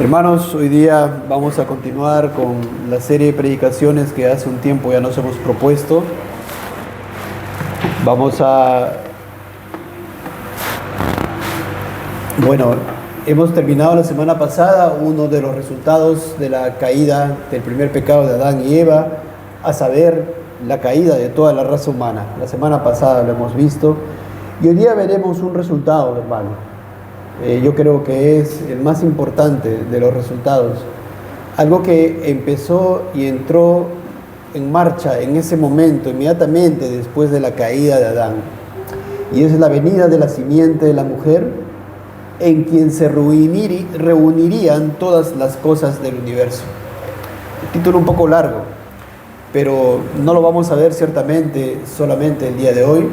Hermanos, hoy día vamos a continuar con la serie de predicaciones que hace un tiempo ya nos hemos propuesto. Hemos terminado la semana pasada uno de los resultados de la caída del primer pecado de Adán y Eva, a saber, la caída de toda la raza humana. La semana pasada lo hemos visto y hoy día veremos un resultado, hermano. Yo creo que es el más importante de los resultados. Algo que empezó y entró en marcha en ese momento, inmediatamente después de la caída de Adán. Y es la venida de la simiente de la mujer, en quien se reunirían todas las cosas del universo. El título un poco largo, pero no lo vamos a ver ciertamente solamente el día de hoy.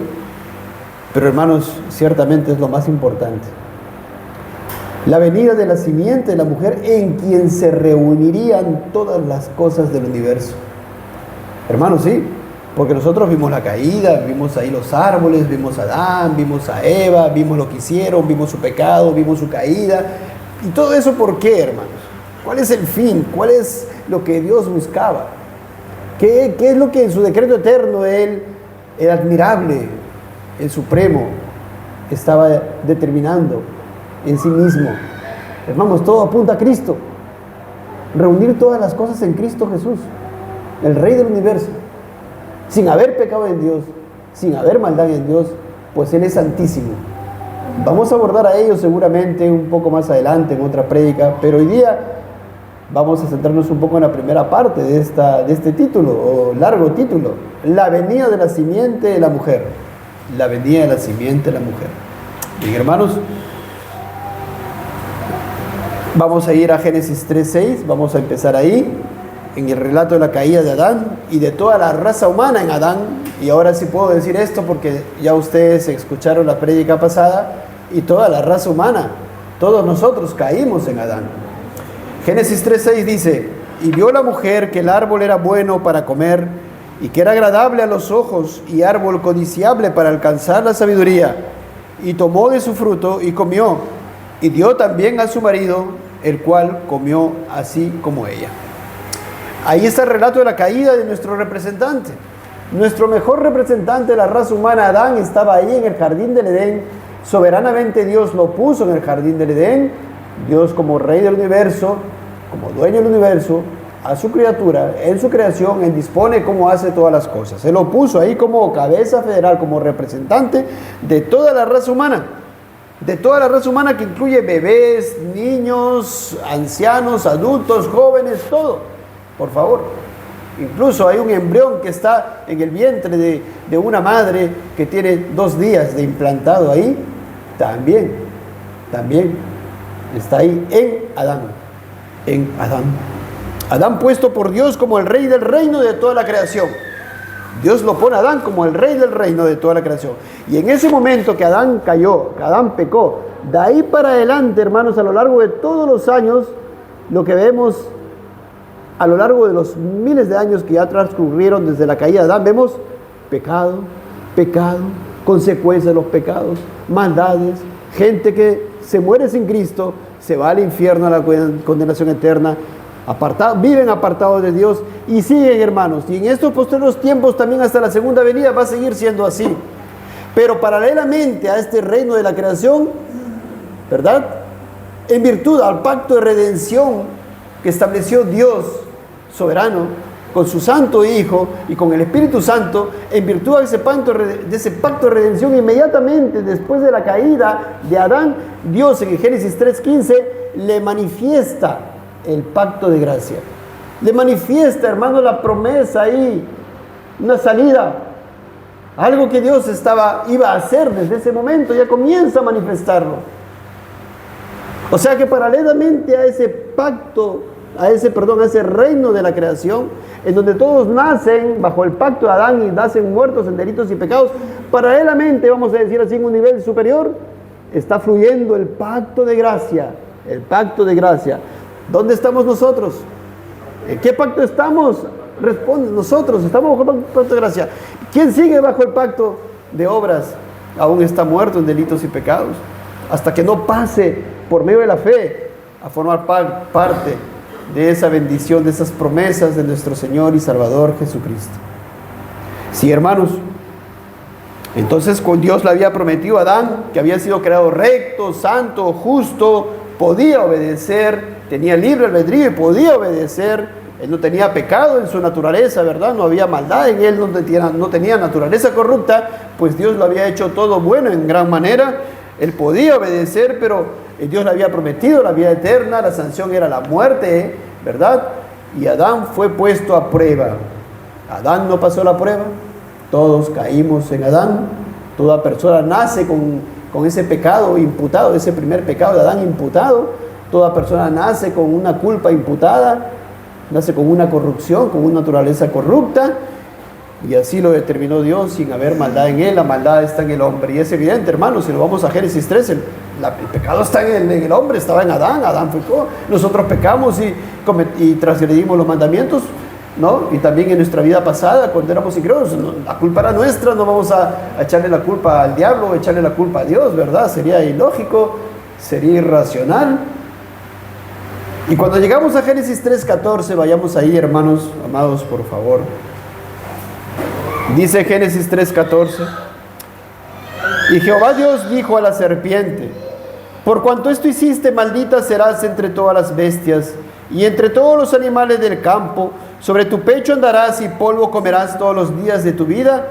Pero hermanos, ciertamente es lo más importante. La venida de la simiente de la mujer en quien se reunirían todas las cosas del universo. Hermanos, sí, porque nosotros vimos la caída, vimos ahí los árboles, vimos a Adán, vimos a Eva, vimos lo que hicieron, vimos su pecado, vimos su caída. ¿Y todo eso por qué, hermanos? ¿Cuál es el fin? ¿Cuál es lo que Dios buscaba? ¿Qué es lo que en su decreto eterno Él, el admirable, el supremo, estaba determinando en sí mismo? Hermanos, todo apunta a Cristo. Reunir todas las cosas en Cristo Jesús, el Rey del universo, sin haber pecado en Dios, sin haber maldad en Dios, pues Él es santísimo. Vamos a abordar a ello seguramente un poco más adelante en otra prédica, pero hoy día vamos a centrarnos un poco en la primera parte de este título, o largo título: la venida de la simiente de la mujer. La venida de la simiente de la mujer. Bien, hermanos, vamos a ir a Génesis 3:6, vamos a empezar ahí, en el relato de la caída de Adán y de toda la raza humana en Adán. Y ahora sí puedo decir esto porque ya ustedes escucharon la prédica pasada, y toda la raza humana, todos nosotros caímos en Adán. Génesis 3:6 dice: y vio la mujer que el árbol era bueno para comer, y que era agradable a los ojos, y árbol codiciable para alcanzar la sabiduría, y tomó de su fruto y comió, y dio también a su marido, el cual comió así como ella. Ahí está el relato de la caída de nuestro representante. Nuestro mejor representante de la raza humana, Adán, estaba ahí en el jardín del Edén. Soberanamente Dios lo puso en el jardín del Edén. Dios, como Rey del universo, como dueño del universo, a su criatura, en su creación, Él dispone cómo hace todas las cosas. Él lo puso ahí como cabeza federal, como representante de toda la raza humana. De toda la raza humana, que incluye bebés, niños, ancianos, adultos, jóvenes, todo. Por favor. Incluso hay un embrión que está en el vientre de una madre que tiene 2 días de implantado ahí. También está ahí en Adán. En Adán. Adán puesto por Dios como el rey del reino de toda la creación. Dios lo pone a Adán como el rey del reino de toda la creación. Y en ese momento que Adán cayó, que Adán pecó, de ahí para adelante, hermanos, a lo largo de todos los años, lo que vemos a lo largo de los miles de años que ya transcurrieron desde la caída de Adán, vemos pecado, consecuencias de los pecados, maldades, gente que se muere sin Cristo, se va al infierno, a la condenación eterna, viven apartados de Dios y siguen, hermanos. Y en estos posteriores tiempos, también hasta la segunda venida, va a seguir siendo así. Pero paralelamente a este reino de la creación, ¿verdad?, en virtud al pacto de redención que estableció Dios soberano con su Santo Hijo y con el Espíritu Santo, en virtud de ese pacto de redención, inmediatamente después de la caída de Adán, Dios en Génesis 3:15 le manifiesta el pacto de gracia. Le manifiesta, hermano, la promesa ahí, una salida, algo que Dios iba a hacer desde ese momento, ya comienza a manifestarlo. O sea que paralelamente a ese pacto, a ese reino de la creación, en donde todos nacen bajo el pacto de Adán y nacen muertos en delitos y pecados, paralelamente, vamos a decir así, en un nivel superior, está fluyendo el pacto de gracia. El pacto de gracia. ¿Dónde estamos nosotros? ¿En qué pacto estamos? Responde: nosotros estamos bajo el pacto de gracia. ¿Quién sigue bajo el pacto de obras? Aún está muerto en delitos y pecados, hasta que no pase por medio de la fe a formar parte de esa bendición, de esas promesas de nuestro Señor y Salvador Jesucristo. Sí, hermanos, entonces con Dios le había prometido a Adán que había sido creado recto, santo, justo, podía obedecer, tenía libre albedrío y podía obedecer. Él no tenía pecado en su naturaleza, ¿verdad? No había maldad en él, no tenía naturaleza corrupta, pues Dios lo había hecho todo bueno en gran manera. Él podía obedecer, pero Dios le había prometido la vida eterna, la sanción era la muerte, ¿verdad? Y Adán fue puesto a prueba. Adán no pasó la prueba, todos caímos en Adán, toda persona nace con ese pecado imputado, ese primer pecado de Adán imputado, toda persona nace con una culpa imputada, nace con una corrupción, con una naturaleza corrupta, y así lo determinó Dios sin haber maldad en él. La maldad está en el hombre, y es evidente, hermanos, si lo vamos a Génesis 3, el pecado está en el hombre, estaba en Adán, Adán pecó, nosotros pecamos y transgredimos los mandamientos, ¿no? Y también en nuestra vida pasada, cuando éramos incrédulos, la culpa era nuestra, no vamos a echarle la culpa al diablo, echarle la culpa a Dios, ¿verdad? Sería ilógico, sería irracional. Y cuando llegamos a Génesis 3:14, vayamos ahí, hermanos, amados, por favor. Dice Génesis 3:14: y Jehová Dios dijo a la serpiente: por cuanto esto hiciste, maldita serás entre todas las bestias y entre todos los animales del campo. Sobre tu pecho andarás y polvo comerás todos los días de tu vida.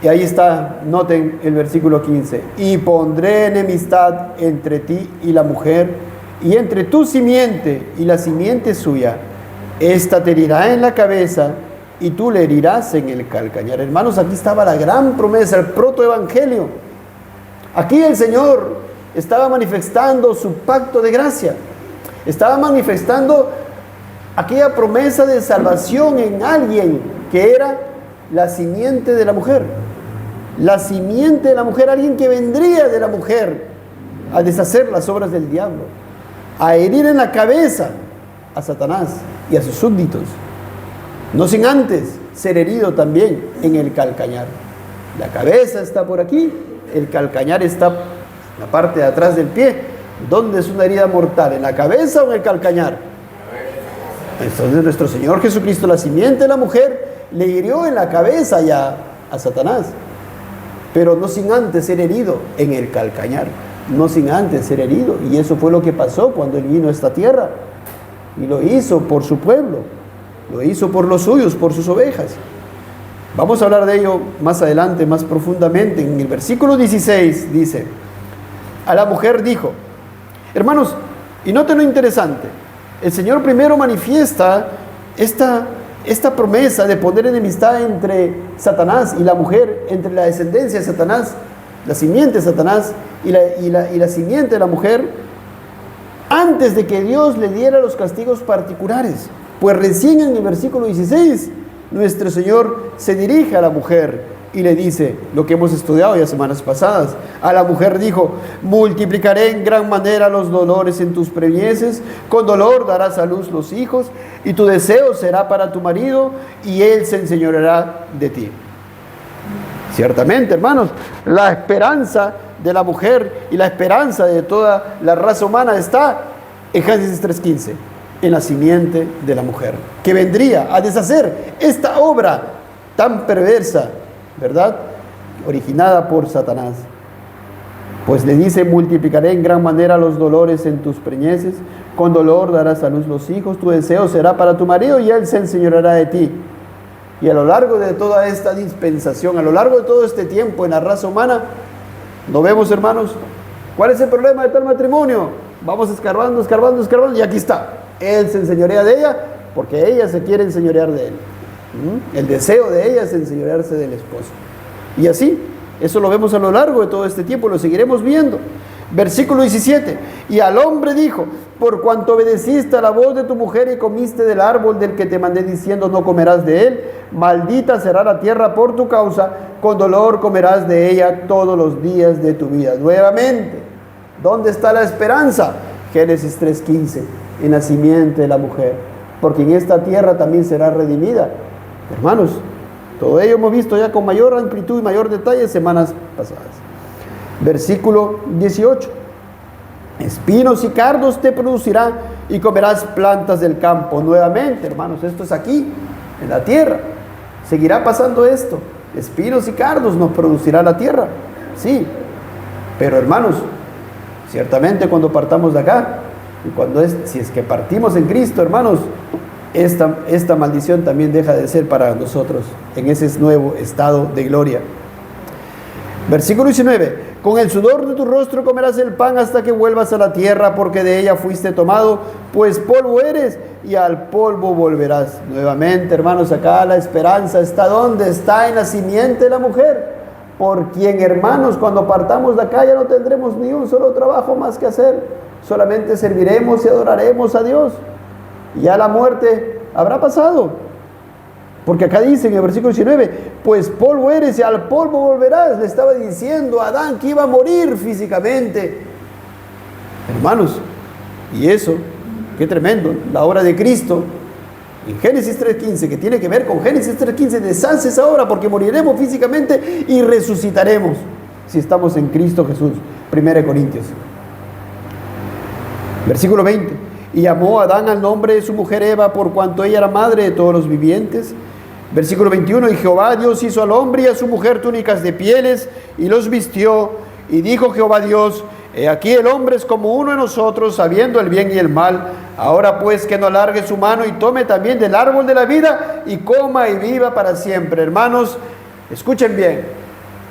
Y ahí está, noten el versículo 15: y pondré enemistad entre ti y la mujer, y entre tu simiente y la simiente suya. Esta te herirá en la cabeza, y tú le herirás en el calcañar. Hermanos, aquí estaba la gran promesa, el protoevangelio. Aquí el Señor estaba manifestando su pacto de gracia. Estaba manifestando aquella promesa de salvación en alguien que era la simiente de la mujer. La simiente de la mujer, alguien que vendría de la mujer a deshacer las obras del diablo, a herir en la cabeza a Satanás y a sus súbditos, no sin antes ser herido también en el calcañar. La cabeza está por aquí, el calcañar está en la parte de atrás del pie. ¿Dónde es una herida mortal? ¿En la cabeza o en el calcañar? Entonces nuestro Señor Jesucristo, la simiente de la mujer, le hirió en la cabeza ya a Satanás, pero no sin antes ser herido en el calcañar, no sin antes ser herido. Y eso fue lo que pasó cuando Él vino a esta tierra, y lo hizo por su pueblo, lo hizo por los suyos, por sus ovejas. Vamos a hablar de ello más adelante, más profundamente. En el versículo 16 dice: a la mujer dijo. Hermanos, y noten lo interesante, el Señor primero manifiesta esta promesa de poner enemistad entre Satanás y la mujer, entre la descendencia de Satanás, la simiente de Satanás y la simiente de la mujer, antes de que Dios le diera los castigos particulares. Pues recién en el versículo 16, nuestro Señor se dirige a la mujer y le dice lo que hemos estudiado ya semanas pasadas. A la mujer dijo: multiplicaré en gran manera los dolores en tus preñeces, con dolor darás a luz los hijos, y tu deseo será para tu marido, y él se enseñoreará de ti. Ciertamente, hermanos, la esperanza de la mujer y la esperanza de toda la raza humana está en Génesis 3:15, en la simiente de la mujer, que vendría a deshacer esta obra tan perversa, ¿verdad?, originada por Satanás. Pues le dice: multiplicaré en gran manera los dolores en tus preñeces, con dolor darás a luz los hijos, tu deseo será para tu marido, y él se enseñoreará de ti. Y a lo largo de toda esta dispensación, a lo largo de todo este tiempo en la raza humana, ¿no vemos, hermanos? ¿Cuál es el problema de tal matrimonio? Vamos escarbando, y aquí está: él se enseñorea de ella, porque ella se quiere enseñorear de él. El deseo de ella es enseñorearse del esposo. Y así, eso lo vemos a lo largo de todo este tiempo, lo seguiremos viendo. Versículo 17: y al hombre dijo: por cuanto obedeciste a la voz de tu mujer y comiste del árbol del que te mandé diciendo: no comerás de él, maldita será la tierra por tu causa, con dolor comerás de ella todos los días de tu vida. Nuevamente, ¿dónde está la esperanza? Génesis 3:15, en la simiente de la mujer, porque en esta tierra también será redimida. Hermanos, todo ello hemos visto ya con mayor amplitud y mayor detalle semanas pasadas. Versículo 18: Espinos y cardos te producirá y comerás plantas del campo. Nuevamente, hermanos, esto es aquí, en la tierra. Seguirá pasando esto. Espinos y cardos nos producirá la tierra. Sí, pero hermanos, ciertamente cuando partamos de acá, y si es que partimos en Cristo, hermanos, esta maldición también deja de ser para nosotros en ese nuevo estado de gloria. Versículo 19: con el sudor de tu rostro comerás el pan hasta que vuelvas a la tierra, porque de ella fuiste tomado, pues polvo eres y al polvo volverás. Nuevamente, hermanos, acá la esperanza está ¿dónde? Está en la simiente de la mujer, por quien, hermanos, cuando partamos de acá ya no tendremos ni un solo trabajo más que hacer, solamente serviremos y adoraremos a Dios. Ya la muerte habrá pasado. Porque acá dice en el versículo 19, pues polvo eres y al polvo volverás. Le estaba diciendo a Adán que iba a morir físicamente. Hermanos, y eso, qué tremendo, la obra de Cristo en Génesis 3.15, que tiene que ver con Génesis 3.15, deshace esa obra porque moriremos físicamente y resucitaremos si estamos en Cristo Jesús. 1 Corintios. Versículo 20, y llamó a Adán al nombre de su mujer Eva, por cuanto ella era madre de todos los vivientes. Versículo 21, y Jehová Dios hizo al hombre y a su mujer túnicas de pieles y los vistió, y dijo Jehová Dios, he aquí el hombre es como uno de nosotros, sabiendo el bien y el mal. Ahora pues que no alargue su mano y tome también del árbol de la vida y coma y viva para siempre. Hermanos, escuchen bien,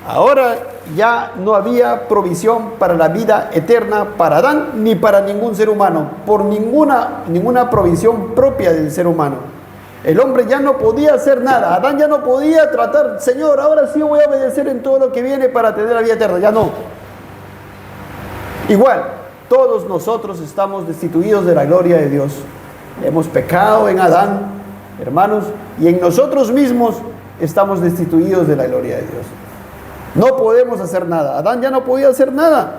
ahora ya no había provisión para la vida eterna para Adán ni para ningún ser humano, por ninguna provisión propia del ser humano. El hombre ya no podía hacer nada. Adán ya no podía tratar, Señor, ahora sí voy a obedecer en todo lo que viene para tener la vida eterna. Ya no. Igual, todos nosotros estamos destituidos de la gloria de Dios. Hemos pecado en Adán, hermanos, y en nosotros mismos estamos destituidos de la gloria de Dios. No podemos hacer nada. Adán ya no podía hacer nada.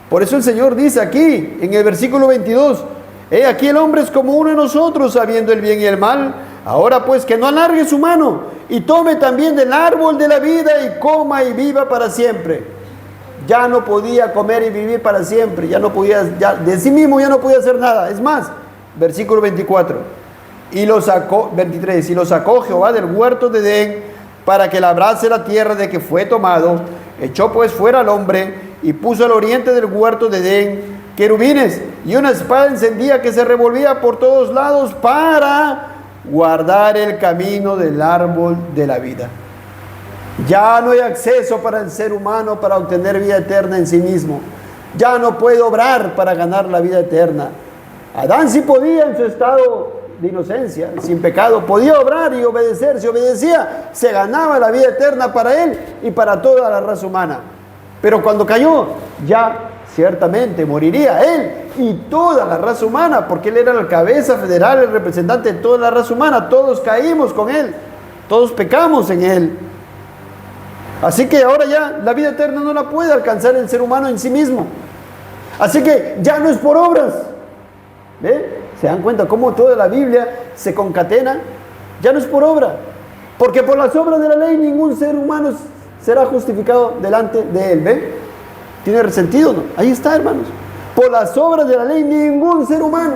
Por eso el Señor dice aquí, en el versículo 22, he aquí el hombre es como uno de nosotros, sabiendo el bien y el mal. Ahora pues que no alargue su mano y tome también del árbol de la vida y coma y viva para siempre. Ya no podía comer y vivir para siempre, ya no podía, de sí mismo ya no podía hacer nada. Es más, versículo 24, y lo sacó, 23, y lo sacó Jehová del huerto de Edén para que labrase la tierra de que fue tomado. Echó pues fuera al hombre y puso al oriente del huerto de Edén querubines y una espada encendida que se revolvía por todos lados para guardar el camino del árbol de la vida. Ya no hay acceso para el ser humano para obtener vida eterna en sí mismo. Ya no puede obrar para ganar la vida eterna. Adán sí podía en su estado de inocencia, sin pecado, podía obrar y obedecer. Si obedecía, se ganaba la vida eterna para él y para toda la raza humana. Pero cuando cayó, ya ciertamente moriría él y toda la raza humana, porque él era la cabeza federal, el representante de toda la raza humana. Todos caímos con él, todos pecamos en él. Así que ahora ya la vida eterna no la puede alcanzar el ser humano en sí mismo. Así que ya no es por obras. ¿Ve? ¿Se dan cuenta cómo toda la Biblia se concatena? Ya no es por obra, porque por las obras de la ley ningún ser humano será justificado delante de él. ¿Ve? ¿Tiene sentido? ¿No? Ahí está, hermanos. Por las obras de la ley ningún ser humano.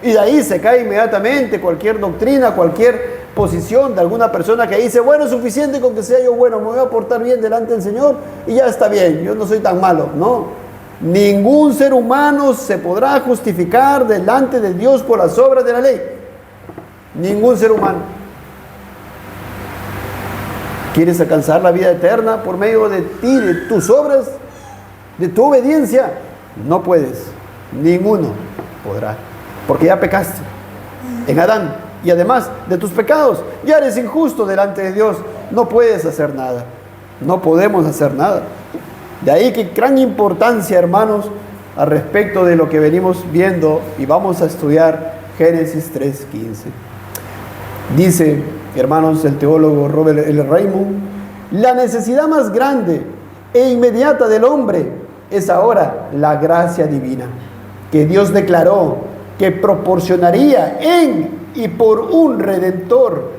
Y de ahí se cae inmediatamente cualquier doctrina, cualquier posición de alguna persona que dice, bueno, es suficiente con que sea yo bueno, me voy a portar bien delante del Señor y ya está bien, yo no soy tan malo. No, ningún ser humano se podrá justificar delante de Dios por las obras de la ley. Ningún ser humano. ¿Quieres alcanzar la vida eterna por medio de ti, de tus obras, de tu obediencia? No puedes, ninguno podrá, porque ya pecaste en Adán. Y además de tus pecados, ya eres injusto delante de Dios. No puedes hacer nada. No podemos hacer nada. De ahí que gran importancia, hermanos, al respecto de lo que venimos viendo y vamos a estudiar Génesis 3:15. Dice, hermanos, el teólogo Robert L. Raymond, la necesidad más grande e inmediata del hombre es ahora la gracia divina, que Dios declaró que proporcionaría en y por un Redentor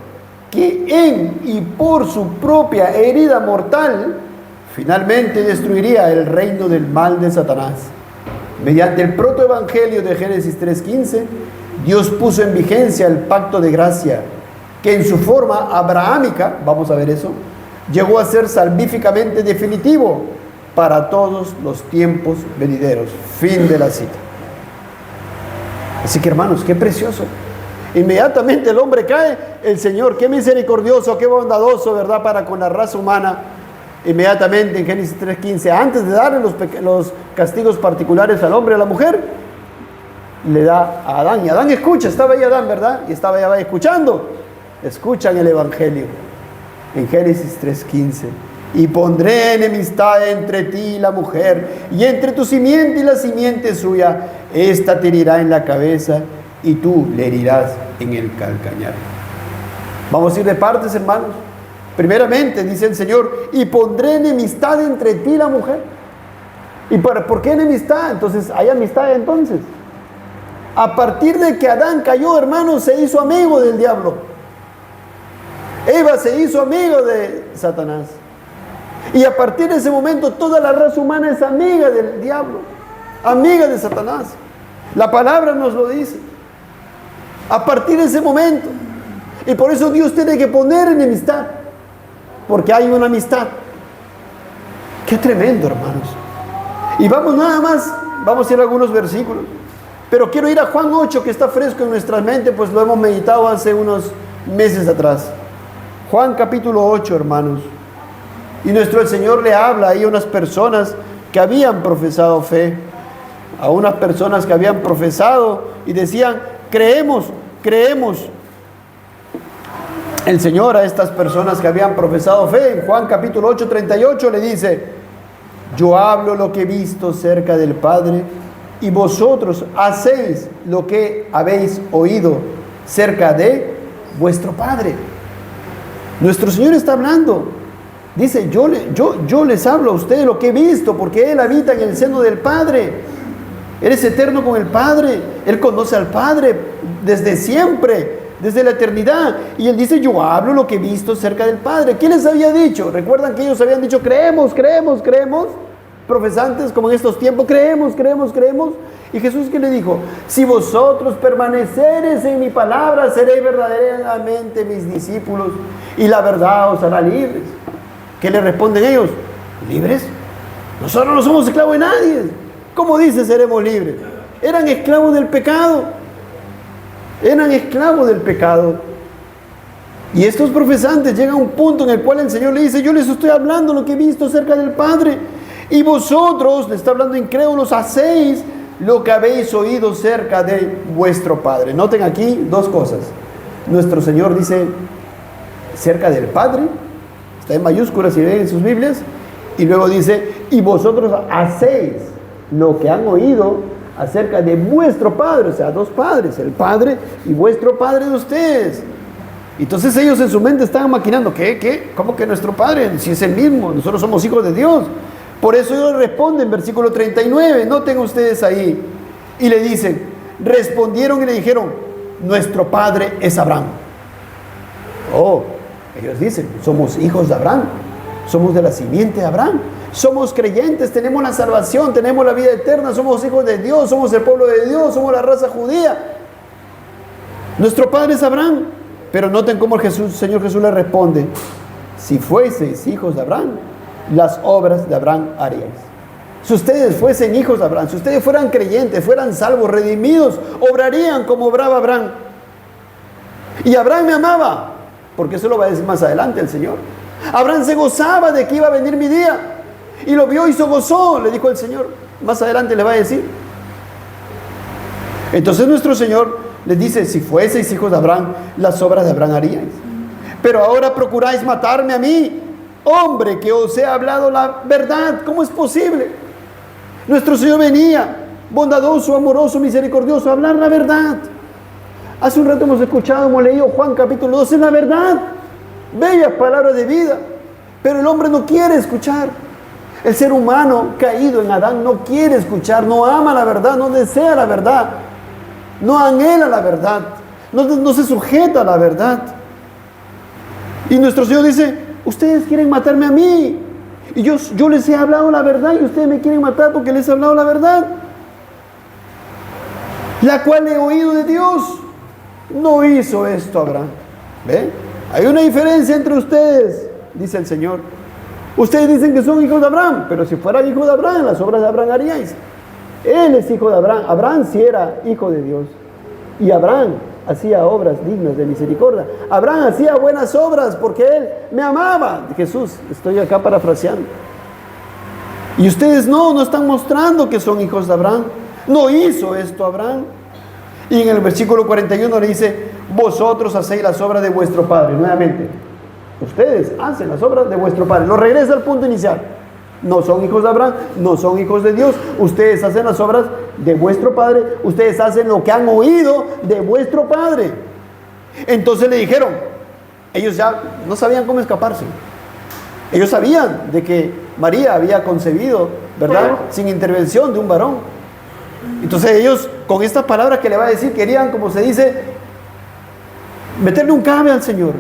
que en y por su propia herida mortal finalmente destruiría el reino del mal de Satanás. Mediante el protoevangelio de Génesis 3:15, Dios puso en vigencia el pacto de gracia, que en su forma abrahámica, vamos a ver eso, llegó a ser salvíficamente definitivo para todos los tiempos venideros. Fin de la cita. Así que, hermanos, qué precioso. Inmediatamente el hombre cae, el Señor, qué misericordioso, qué bondadoso, ¿verdad?, para con la raza humana. Inmediatamente en Génesis 3:15, antes de darle los castigos particulares al hombre y a la mujer, le da a Adán. Y Adán escucha, estaba ahí Adán, ¿verdad? Y estaba allá escuchando. Escuchan el Evangelio en Génesis 3:15. Y pondré enemistad entre ti y la mujer, y entre tu simiente y la simiente suya. Esta te herirá en la cabeza, y tú le herirás en el calcañar. Vamos a ir de partes, hermanos. Primeramente, dice el Señor, y pondré enemistad entre ti y la mujer. ¿Y por qué enemistad? Entonces, ¿hay amistad entonces? A partir de que Adán cayó, hermanos, se hizo amigo del diablo. Eva se hizo amigo de Satanás. Y a partir de ese momento, toda la raza humana es amiga del diablo, amiga de Satanás. La palabra nos lo dice. A partir de ese momento. Y por eso Dios tiene que poner enemistad, porque hay una amistad. Qué tremendo, hermanos. Y vamos nada más, vamos a ir a algunos versículos. Pero quiero ir a Juan 8, que está fresco en nuestra mente, pues lo hemos meditado hace unos meses atrás. Juan capítulo 8, hermanos. Y el Señor le habla ahí a unas personas que habían profesado fe, a unas personas que habían profesado y decían, creemos. El Señor a estas personas que habían profesado fe, en Juan capítulo 8, 38, le dice, yo hablo lo que he visto cerca del Padre, y vosotros hacéis lo que habéis oído cerca de vuestro Padre. Nuestro Señor está hablando. Dice, yo les hablo a ustedes lo que he visto, porque Él habita en el seno del Padre. Él es eterno con el Padre. Él conoce al Padre desde siempre, desde la eternidad. Y Él dice, yo hablo lo que he visto cerca del Padre. ¿Quién les había dicho? ¿Recuerdan que ellos habían dicho, creemos? Profesantes como en estos tiempos, creemos. Y Jesús, ¿qué le dijo? Si vosotros permanecereis en mi palabra, seréis verdaderamente mis discípulos, y la verdad os hará libres. ¿Qué le responden ellos? ¿Libres? Nosotros no somos esclavos de nadie. ¿Cómo dice seremos libres? Eran esclavos del pecado. Y estos profesantes llegan a un punto en el cual el Señor le dice, yo les estoy hablando lo que he visto cerca del Padre. Y vosotros, le está hablando incrédulos, hacéis lo que habéis oído cerca de vuestro Padre. Noten aquí dos cosas. Nuestro Señor dice, cerca del Padre, está en mayúsculas si ven en sus Biblias, y luego dice, y vosotros hacéis lo que han oído acerca de vuestro Padre, o sea, dos padres, el Padre y vuestro Padre de ustedes. Entonces ellos en su mente estaban maquinando, ¿qué? ¿Cómo que nuestro Padre? Si es el mismo, nosotros somos hijos de Dios. Por eso ellos responden, versículo 39, noten ustedes ahí, y le dicen, respondieron y le dijeron, nuestro Padre es Abraham. Oh, ellos dicen, somos hijos de Abraham, somos de la simiente de Abraham, somos creyentes, tenemos la salvación, tenemos la vida eterna, somos hijos de Dios, somos el pueblo de Dios, somos la raza judía. Nuestro Padre es Abraham. Pero noten cómo el Señor Jesús le responde, si fueseis hijos de Abraham, las obras de Abraham haríais. Si ustedes fuesen hijos de Abraham, si ustedes fueran creyentes, fueran salvos, redimidos, obrarían como obraba Abraham. Y Abraham me amaba, porque eso lo va a decir más adelante el Señor. Abraham se gozaba de que iba a venir mi día, y lo vio y se gozó, le dijo el Señor. Más adelante le va a decir. Entonces nuestro Señor les dice, si fueseis hijos de Abraham, las obras de Abraham haríais. Pero ahora procuráis matarme a mí, hombre que os he hablado la verdad. ¿Cómo es posible? Nuestro Señor venía, bondadoso, amoroso, misericordioso, a hablar la verdad. Hace un rato hemos escuchado, hemos leído Juan capítulo 2, es la verdad. Bellas palabras de vida. Pero el hombre no quiere escuchar. El ser humano caído en Adán no quiere escuchar, no ama la verdad, no desea la verdad. No anhela la verdad, no se sujeta a la verdad. Y nuestro Señor dice, ustedes quieren matarme a mí. Y yo les he hablado la verdad y ustedes me quieren matar porque les he hablado la verdad. la cual he oído de Dios. No hizo esto Abraham. ¿Ve? Hay una diferencia entre ustedes, dice el Señor. Ustedes dicen que son hijos de Abraham, pero si fueran hijos de Abraham, las obras de Abraham haríais. Él es hijo de Abraham. Abraham sí era hijo de Dios. Y Abraham hacía obras dignas de misericordia. Abraham hacía buenas obras porque él me amaba. Jesús, estoy acá parafraseando. Y ustedes no están mostrando que son hijos de Abraham. No hizo esto Abraham. Y en el versículo 41 le dice: vosotros hacéis las obras de vuestro padre. Nuevamente, ustedes hacen las obras de vuestro padre. Lo regresa al punto inicial. No son hijos de Abraham, no son hijos de Dios. Ustedes hacen las obras de vuestro padre. Ustedes hacen lo que han oído de vuestro padre. Entonces le dijeron, ellos ya no sabían cómo escaparse. Ellos sabían de que María había concebido, ¿verdad?, sin intervención de un varón. Entonces ellos, con estas palabras que le va a decir, querían, como se dice, meterle un cabe al Señor.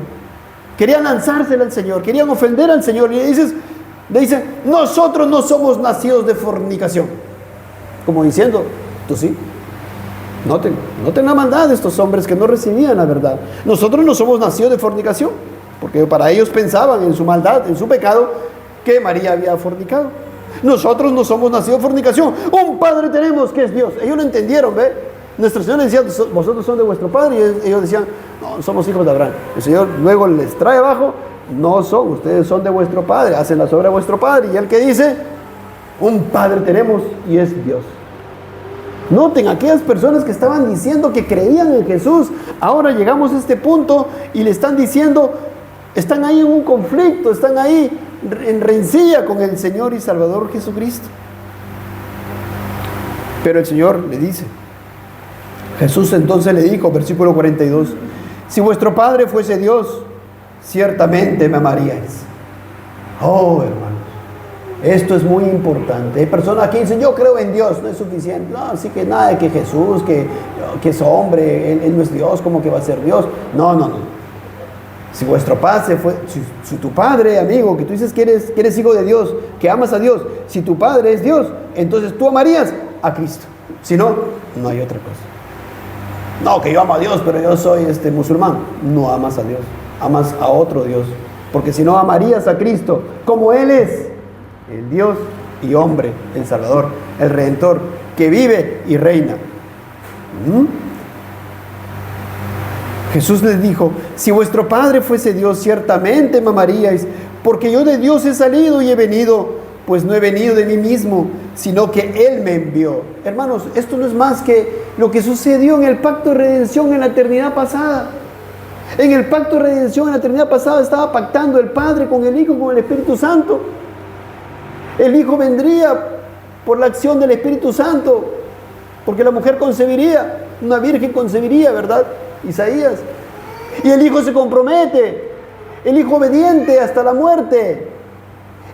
Querían lanzársela al Señor, querían ofender al Señor. Y le dicen, nosotros no somos nacidos de fornicación. Como diciendo, tú sí. Noten la maldad de estos hombres que no recibían la verdad. Nosotros no somos nacidos de fornicación, porque para ellos pensaban en su maldad, en su pecado, que María había fornicado. Nosotros no somos nacidos de fornicación. Un padre tenemos que es Dios. Ellos lo entendieron, ¿ve? Nuestro Señor les decía, vosotros son de vuestro padre. Y ellos decían, no, somos hijos de Abraham. El Señor luego les trae abajo, no son, ustedes son de vuestro padre, hacen las obras de vuestro padre. Y el que dice, un padre tenemos y es Dios. Noten, aquellas personas que estaban diciendo que creían en Jesús, ahora llegamos a este punto y le están diciendo, están ahí en un conflicto, están ahí en rencilla con el Señor y Salvador Jesucristo. Pero el Señor le dice, Jesús entonces le dijo, versículo 42, si vuestro Padre fuese Dios, ciertamente me amaríais. Oh, hermanos, esto es muy importante. Hay personas que dicen, yo creo en Dios, no es suficiente. No, así que nada de que Jesús, que es hombre, él no es Dios, ¿cómo que va a ser Dios? No. Si vuestro padre fue, si tu padre, amigo, que tú dices que eres hijo de Dios, que amas a Dios, si tu padre es Dios, entonces tú amarías a Cristo. Si no, no hay otra cosa. No, que yo amo a Dios, pero yo soy musulmán. No amas a Dios, amas a otro Dios. Porque si no, amarías a Cristo como Él es, el Dios y hombre, el Salvador, el Redentor, que vive y reina. Jesús les dijo, si vuestro Padre fuese Dios, ciertamente me amaríais, porque yo de Dios he salido y he venido, pues no he venido de mí mismo, sino que Él me envió. Hermanos, esto no es más que lo que sucedió en el pacto de redención en la eternidad pasada. En el pacto de redención en la eternidad pasada estaba pactando el Padre con el Hijo, con el Espíritu Santo. El Hijo vendría por la acción del Espíritu Santo, porque la mujer concebiría, una virgen concebiría, ¿verdad? Isaías. Y el Hijo se compromete, el Hijo obediente hasta la muerte.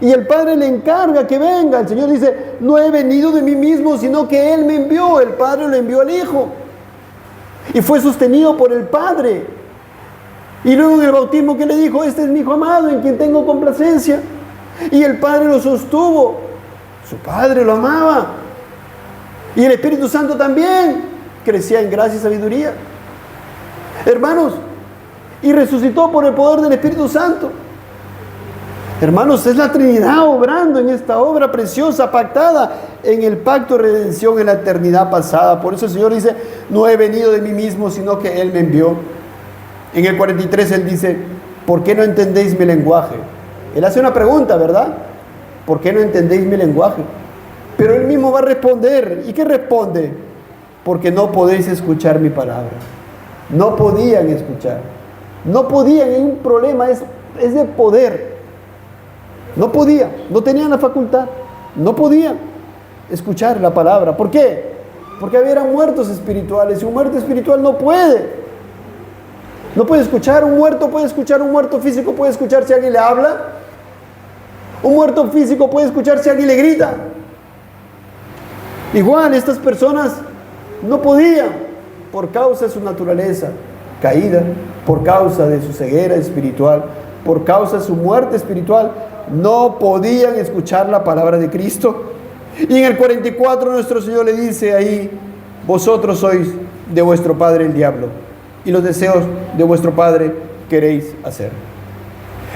Y el Padre le encarga que venga. El Señor dice, no he venido de mí mismo, sino que Él me envió. El Padre lo envió al Hijo. Y fue sostenido por el Padre. Y luego en el bautismo, ¿qué le dijo? Este es mi Hijo amado, en quien tengo complacencia. Y el Padre lo sostuvo. Su Padre lo amaba. Y el Espíritu Santo también crecía en gracia y sabiduría. Hermanos, y resucitó por el poder del Espíritu Santo. Hermanos, es la Trinidad obrando en esta obra preciosa, pactada en el pacto de redención en la eternidad pasada. Por eso el Señor dice, no he venido de mí mismo, sino que Él me envió. En el 43 Él dice, ¿por qué no entendéis mi lenguaje? Él hace una pregunta, ¿verdad? ¿Por qué no entendéis mi lenguaje? Pero Él mismo va a responder. ¿Y qué responde? Porque no podéis escuchar mi palabra. No podían escuchar. No podían, hay un problema, es de poder. No podían, no tenían la facultad. No podían escuchar la palabra. ¿Por qué? Porque eran muertos espirituales. Y un muerto espiritual no puede. No puede escuchar. Un muerto puede escuchar, un muerto físico puede escuchar si alguien le habla. Un muerto físico puede escuchar si alguien le grita. Igual estas personas no podían, por causa de su naturaleza caída, por causa de su ceguera espiritual, por causa de su muerte espiritual, no podían escuchar la palabra de Cristo. Y en el 44 nuestro Señor le dice ahí, vosotros sois de vuestro padre el diablo, y los deseos de vuestro padre queréis hacer.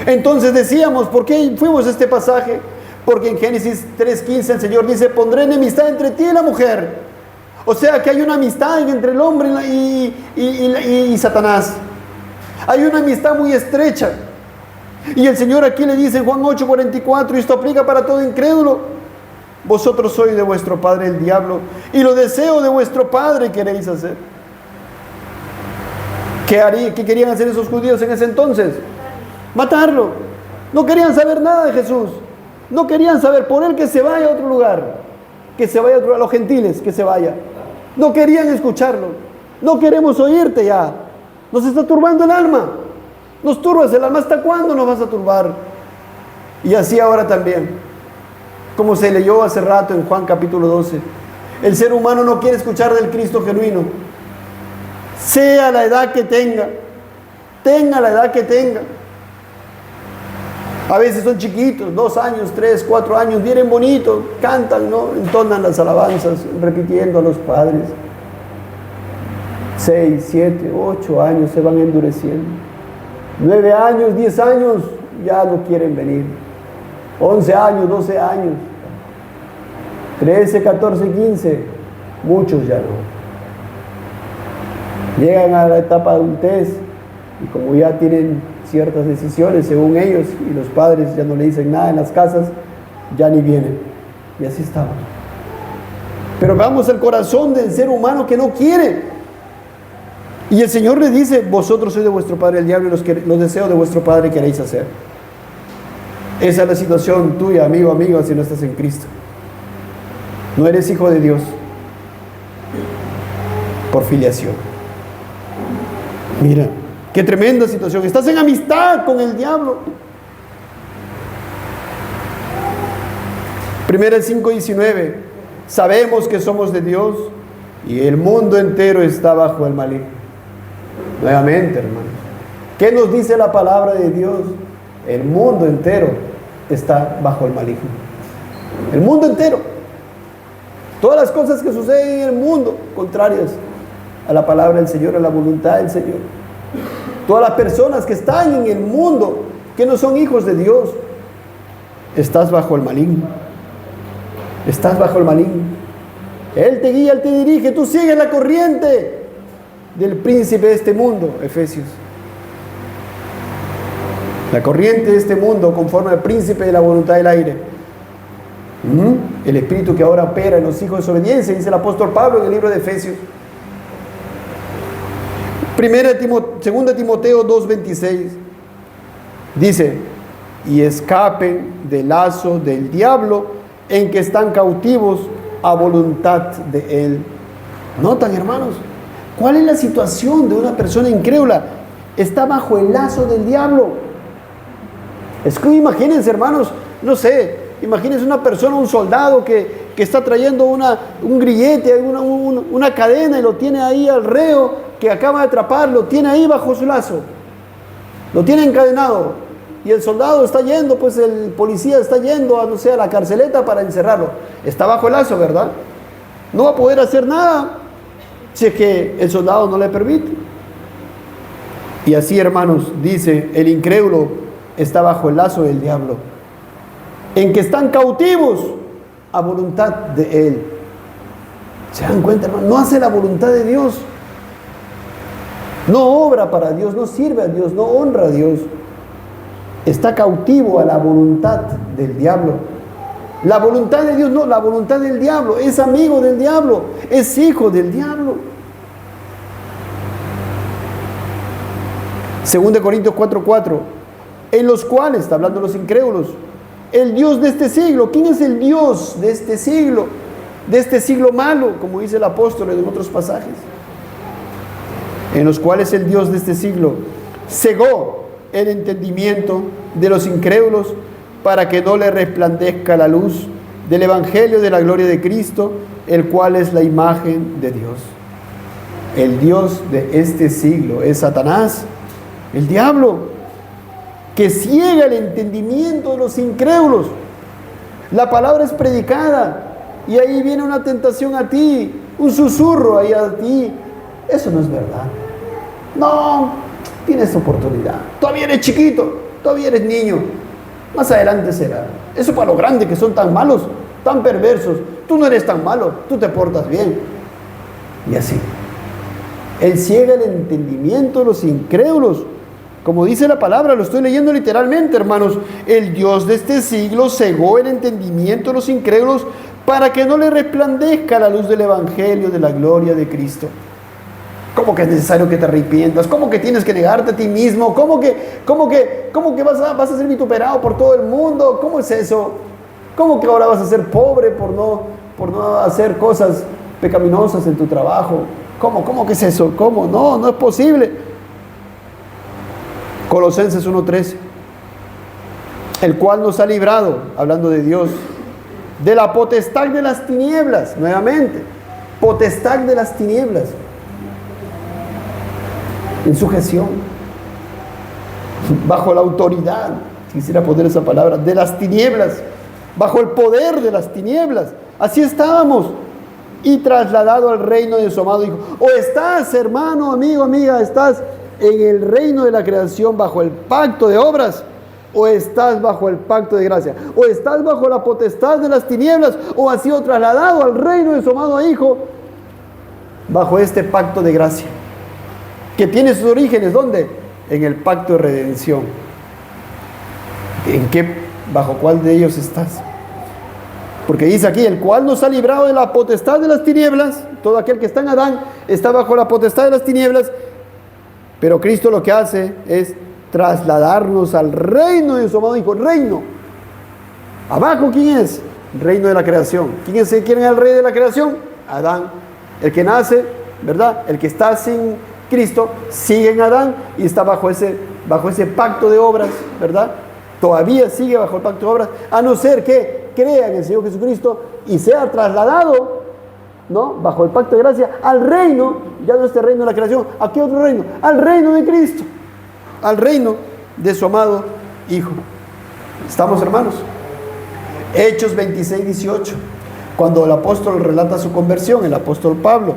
Entonces decíamos, ¿por qué fuimos a este pasaje? Porque en Génesis 3:15 el Señor dice, pondré enemistad entre ti y la mujer. O sea que hay una amistad entre el hombre y Satanás. Hay una amistad muy estrecha. Y el Señor aquí le dice en Juan 8:44, y esto aplica para todo incrédulo, vosotros sois de vuestro padre el diablo, y los deseos de vuestro padre queréis hacer. ¿Qué querían hacer esos judíos en ese entonces? Matarlo. No querían saber nada de Jesús. No querían saber, por él que se vaya a otro lugar. Que se vaya a otro lugar, los gentiles, que se vaya. No querían escucharlo. No queremos oírte ya. Nos está turbando el alma. Nos turbas el alma. ¿Hasta cuándo nos vas a turbar? Y así ahora también. Como se leyó hace rato en Juan capítulo 12. El ser humano no quiere escuchar del Cristo genuino. Sea la edad que tenga. Tenga la edad que tenga. A veces son chiquitos, 2 años, 3, 4 años, vienen bonitos, cantan, ¿no? Entonan las alabanzas, repitiendo a los padres. 6, 7, 8 años se van endureciendo. 9 años, 10 años, ya no quieren venir. 11 años, 12 años. 13, 14, 15, muchos ya no. Llegan a la etapa de adultez y como ya tienen ciertas decisiones según ellos y los padres ya no le dicen nada en las casas, ya ni vienen. Y así estamos. Pero vamos al corazón del ser humano que no quiere. Y el Señor le dice, vosotros sois de vuestro padre el diablo y los deseos de vuestro padre queréis hacer. Esa es la situación tuya, amigo, amiga, si no estás en Cristo. No eres hijo de Dios por filiación. Mira, qué tremenda situación. Estás en amistad con el diablo. 1 5:19. Sabemos que somos de Dios y el mundo entero está bajo el maligno. Nuevamente, hermanos. ¿Qué nos dice la palabra de Dios? El mundo entero está bajo el maligno. El mundo entero. Todas las cosas que suceden en el mundo, contrarias a la palabra del Señor, a la voluntad del Señor. Todas las personas que están en el mundo, que no son hijos de Dios, estás bajo el maligno. Estás bajo el maligno. Él te guía, Él te dirige, tú sigues la corriente del príncipe de este mundo, Efesios. La corriente de este mundo conforme al príncipe de la voluntad del aire. El espíritu que ahora opera en los hijos de desobediencia, dice el apóstol Pablo en el libro de Efesios. 2 Timoteo 2:26 dice, y escapen del lazo del diablo en que están cautivos a voluntad de él. ¿Notan, hermanos? ¿Cuál es la situación de una persona incrédula? Está bajo el lazo del diablo. Es que imagínense, hermanos, no sé, imagínense una persona, un soldado que está trayendo un grillete, una cadena y lo tiene ahí al reo que acaba de atrapar, lo tiene ahí bajo su lazo, lo tiene encadenado y el soldado está yendo, pues el policía está yendo a, no sé, a la carceleta para encerrarlo. Está bajo el lazo, ¿verdad? No va a poder hacer nada si es que el soldado no le permite. Y así, hermanos, dice, el incrédulo está bajo el lazo del diablo, en que están cautivos a voluntad de él. ¿Se dan cuenta, hermano? No hace la voluntad de Dios. No obra para Dios, no sirve a Dios, no honra a Dios. Está cautivo a la voluntad del diablo. La voluntad de Dios no, la voluntad del diablo. Es amigo del diablo, es hijo del diablo. 2 Corintios 4:4, en los cuales, está hablando de los incrédulos, el Dios de este siglo. ¿Quién es el Dios de este siglo? De este siglo malo, como dice el apóstol en otros pasajes. En los cuales el Dios de este siglo cegó el entendimiento de los incrédulos para que no le resplandezca la luz del evangelio de la gloria de Cristo, el cual es la imagen de Dios. El Dios de este siglo es Satanás, el diablo, que ciega el entendimiento de los incrédulos. La palabra es predicada y ahí viene una tentación a ti, un susurro ahí a ti. Eso no es verdad. No, tienes oportunidad. Todavía eres chiquito, todavía eres niño. Más adelante será. Eso para los grandes que son tan malos, tan perversos. Tú no eres tan malo, tú te portas bien. Y así. Él ciega el entendimiento de los incrédulos. Como dice la palabra, lo estoy leyendo literalmente, hermanos. El Dios de este siglo cegó el entendimiento de los incrédulos para que no le resplandezca la luz del Evangelio de la gloria de Cristo. ¿Cómo que es necesario que te arrepientas? ¿Cómo que tienes que negarte a ti mismo? ¿Cómo que vas a ser vituperado por todo el mundo? ¿Cómo es eso? ¿Cómo que ahora vas a ser pobre por no hacer cosas pecaminosas en tu trabajo? ¿Cómo que es eso? ¿Cómo? No es posible. Colosenses 1:13, el cual nos ha librado, hablando de Dios, de la potestad de las tinieblas, nuevamente, potestad de las tinieblas, en sujeción, bajo la autoridad, quisiera poner esa palabra, de las tinieblas, bajo el poder de las tinieblas. Así estábamos, y trasladado al reino de su amado Hijo. O estás, hermano, amigo, amiga, estás en el reino de la creación bajo el pacto de obras, o estás bajo el pacto de gracia, o estás bajo la potestad de las tinieblas, o has sido trasladado al reino de su amado Hijo bajo este pacto de gracia, que tiene sus orígenes, ¿dónde? En el pacto de redención. ¿Bajo cuál de ellos estás? Porque dice aquí, el cual nos ha librado de la potestad de las tinieblas. Todo aquel que está en Adán está bajo la potestad de las tinieblas, pero Cristo lo que hace es trasladarnos al reino de su amado Hijo. Reino. Abajo, ¿quién es? Reino de la creación. ¿Quién es el rey de la creación? Adán. El que nace, ¿verdad? El que está sin Cristo sigue en Adán y está bajo ese pacto de obras, ¿verdad? Todavía sigue bajo el pacto de obras, a no ser que crea en el Señor Jesucristo y sea trasladado, ¿no?, bajo el pacto de gracia al reino, ya no este reino de la creación. ¿A qué otro reino? Al reino de Cristo, al reino de su amado Hijo. ¿Estamos, hermanos? Hechos 26:18, cuando el apóstol relata su conversión, el apóstol Pablo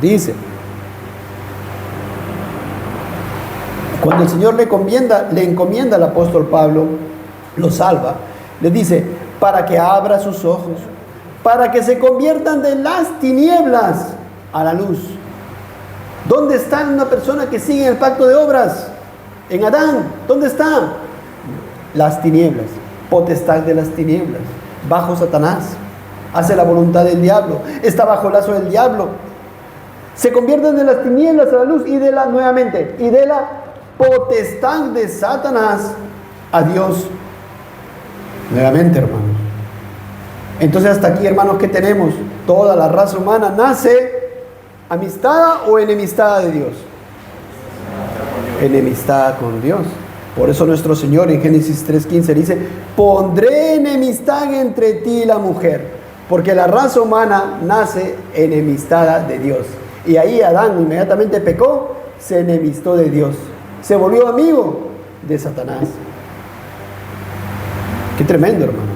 dice, cuando el Señor le encomienda al apóstol Pablo, lo salva, le dice, para que abra sus ojos, para que se conviertan de las tinieblas a la luz. ¿Dónde está una persona que sigue el pacto de obras? En Adán. ¿Dónde está? Las tinieblas, potestad de las tinieblas, bajo Satanás, hace la voluntad del diablo, está bajo el lazo del diablo. Se convierten de las tinieblas a la luz y de la potestad de Satanás a Dios. Nuevamente, hermanos. Entonces hasta aquí, hermanos, ¿qué tenemos? Toda la raza humana nace amistada o enemistada de Dios. Enemistada con Dios. Por eso nuestro Señor en Génesis 3:15 dice, pondré enemistad entre ti y la mujer, porque la raza humana nace enemistada de Dios. Y ahí Adán inmediatamente pecó, se enemistó de Dios, se volvió amigo de Satanás. Qué tremendo, hermanos.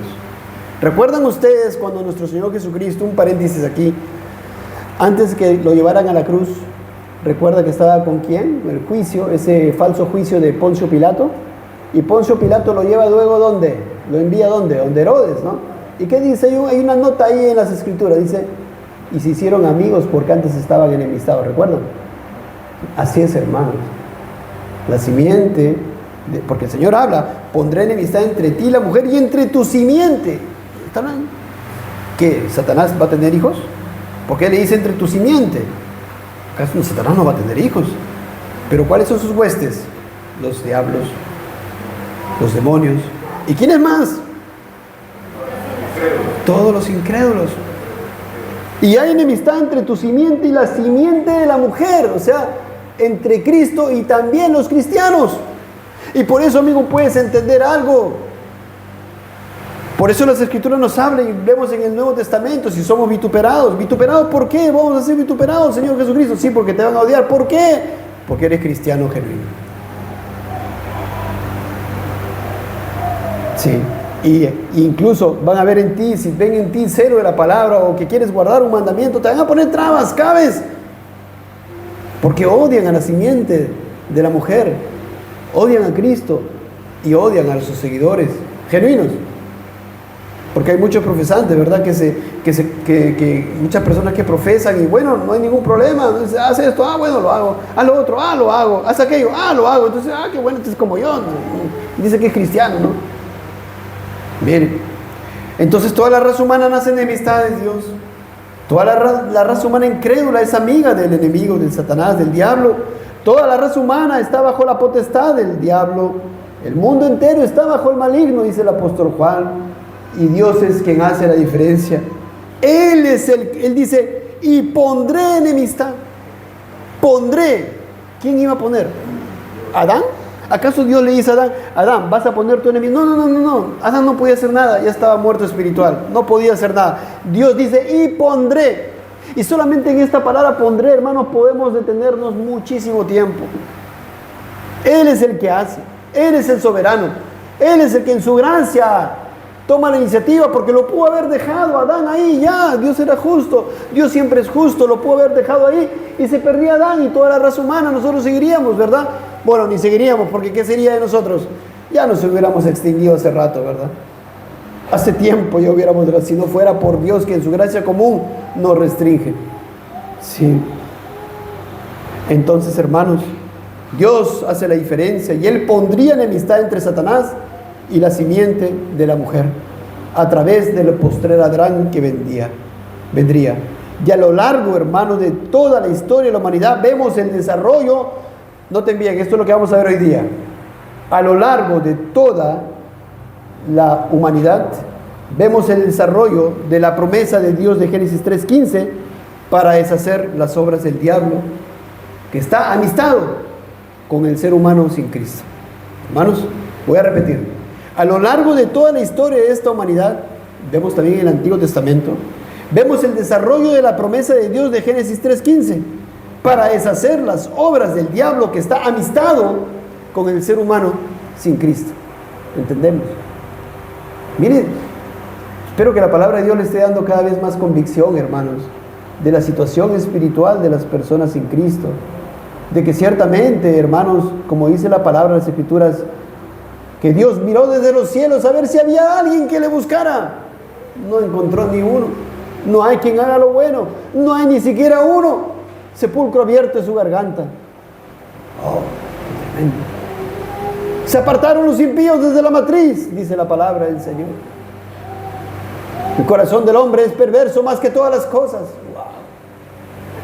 ¿Recuerdan ustedes cuando nuestro Señor Jesucristo, un paréntesis aquí, antes que lo llevaran a la cruz, recuerda que estaba con quién? El juicio, ese falso juicio de Poncio Pilato. Y Poncio Pilato lo lleva luego, ¿dónde? Lo envía ¿dónde? Donde Herodes, ¿no? ¿Y qué dice? Hay una nota ahí en las escrituras, dice, y se hicieron amigos porque antes estaban enemistados, ¿recuerdan? Así es, hermanos. La simiente, porque el Señor habla, pondré enemistad entre ti y la mujer y entre tu simiente. ¿Está hablando? ¿Qué? ¿Satanás va a tener hijos? ¿Por qué le dice entre tu simiente? ¿Acaso Satanás no va a tener hijos? ¿Pero cuáles son sus huestes? Los diablos, los demonios. ¿Y quiénes más? Todos los incrédulos. Y hay enemistad entre tu simiente y la simiente de la mujer, o sea, entre Cristo y también los cristianos. Y por eso, amigo, puedes entender algo. Por eso las escrituras nos hablan y vemos en el Nuevo Testamento si somos vituperados. ¿Vituperados por qué? Vamos a ser vituperados, Señor Jesucristo. Sí, porque te van a odiar. ¿Por qué? Porque eres cristiano genuino. Sí, Y incluso van a ver en ti, si ven en ti cero de la palabra o que quieres guardar un mandamiento, te van a poner trabas, cabes, porque odian a la simiente de la mujer, odian a Cristo y odian a sus seguidores genuinos. Porque hay muchos profesantes, ¿verdad? Que muchas personas que profesan y bueno, no hay ningún problema. Entonces, haz esto, bueno, lo hago. Haz lo otro, lo hago. Haz aquello, lo hago. Entonces, qué bueno, entonces como yo. Dice que es cristiano, ¿no? Miren, entonces toda la raza humana nace en enemistad de Dios. Toda la raza humana incrédula es amiga del enemigo, del Satanás, del diablo. Toda la raza humana está bajo la potestad del diablo. El mundo entero está bajo el maligno, dice el apóstol Juan. Y Dios es quien hace la diferencia. Él dice, y pondré enemistad. Pondré. ¿Quién iba a poner? ¿Adán? ¿Acaso Dios le dice a Adán, Adán, vas a poner tu enemigo? No. Adán no podía hacer nada, ya estaba muerto espiritual. No podía hacer nada. Dios dice, y pondré. Y solamente en esta palabra pondré, hermanos, podemos detenernos muchísimo tiempo. Él es el que hace. Él es el soberano. Él es el que en su gracia toma la iniciativa, porque lo pudo haber dejado a Adán ahí ya. Dios era justo, Dios siempre es justo, lo pudo haber dejado ahí y se perdía Adán y toda la raza humana. Nosotros seguiríamos, ¿verdad? Bueno, ni seguiríamos, porque ¿qué sería de nosotros? Ya nos hubiéramos extinguido hace rato, ¿verdad? Hace tiempo ya hubiéramos, si no fuera por Dios que en su gracia común nos restringe. Sí. Entonces, hermanos, Dios hace la diferencia y Él pondría enemistad entre Satanás y la simiente de la mujer a través del postrer Adán que vendría. Y a lo largo, hermanos, de toda la historia de la humanidad vemos el desarrollo. Noten bien, esto es lo que vamos a ver hoy día. A lo largo de toda la humanidad vemos el desarrollo de la promesa de Dios de Génesis 3:15 para deshacer las obras del diablo que está amistado con el ser humano sin Cristo. Hermanos, voy a repetir. A lo largo de toda la historia de esta humanidad, vemos también en el Antiguo Testamento, vemos el desarrollo de la promesa de Dios de Génesis 3:15 para deshacer las obras del diablo que está amistado con el ser humano sin Cristo. ¿Entendemos? Miren, espero que la palabra de Dios le esté dando cada vez más convicción, hermanos, de la situación espiritual de las personas sin Cristo. De que ciertamente, hermanos, como dice la palabra de las Escrituras, que Dios miró desde los cielos a ver si había alguien que le buscara. No encontró ni uno. No hay quien haga lo bueno. No hay ni siquiera uno. Sepulcro abierto en su garganta. Oh, tremendo. Se apartaron los impíos desde la matriz, dice la palabra del Señor. El corazón del hombre es perverso más que todas las cosas. Wow.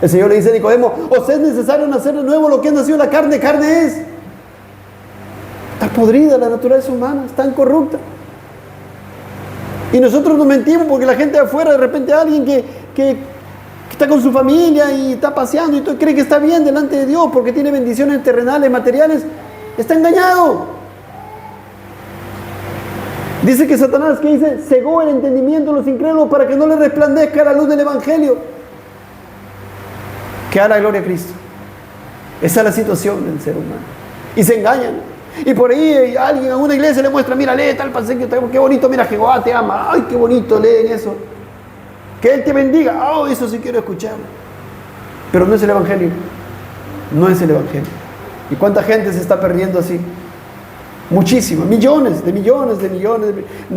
El Señor le dice a Nicodemo, os es necesario nacer de nuevo, lo que ha nacido la carne, carne es. Está podrida la naturaleza humana, está incorrupta. Y nosotros nos mentimos porque la gente de afuera, de repente alguien que está con su familia y está paseando y todo, cree que está bien delante de Dios porque tiene bendiciones terrenales, materiales, está engañado. Dice que Satanás, ¿qué dice? Cegó el entendimiento de los incrédulos para que no les resplandezca la luz del Evangelio. Que haga la gloria a Cristo. Esa es la situación del ser humano. Y se engañan. Y por ahí alguien a una iglesia le muestra, mira, lee tal pasaje, qué bonito, mira, Jehová te ama. Ay, qué bonito, leen eso. Que Él te bendiga. Oh, eso sí quiero escuchar. Pero no es el Evangelio. No es el Evangelio. ¿Y cuánta gente se está perdiendo así? Muchísimas, millones.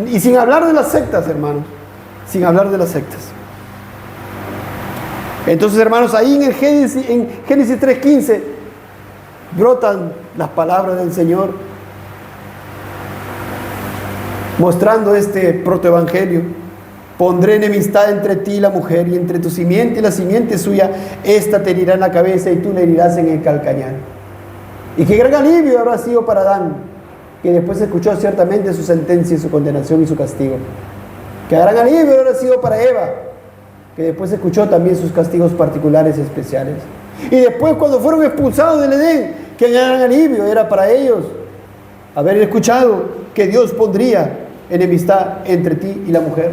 Y sin hablar de las sectas, hermanos. Sin hablar de las sectas. Entonces, hermanos, ahí en Génesis 3:15 brotan las palabras del Señor mostrando este protoevangelio. Pondré enemistad entre ti y la mujer, y entre tu simiente y la simiente suya, esta te herirá en la cabeza y tú le herirás en el calcañar. Y qué gran alivio habrá sido para Adán, que después escuchó ciertamente su sentencia y su condenación y su castigo. Qué gran alivio habrá sido para Eva, que después escuchó también sus castigos particulares y especiales. Y después, cuando fueron expulsados del Edén, qué gran alivio era para ellos haber escuchado que Dios pondría enemistad entre ti y la mujer.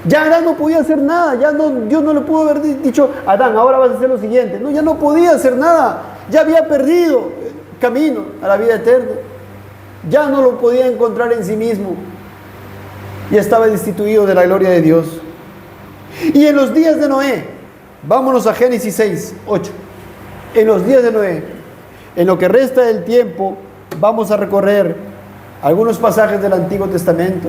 Ya Adán no podía hacer nada, Dios no le pudo haber dicho, Adán, ahora vas a hacer lo siguiente. No, ya no podía hacer nada, ya había perdido el camino a la vida eterna. Ya no lo podía encontrar en sí mismo. ya estaba destituido de la gloria de Dios. Y en los días de Noé, vámonos a Génesis 6, 8. En los días de Noé, en lo que resta del tiempo, vamos a recorrer algunos pasajes del Antiguo Testamento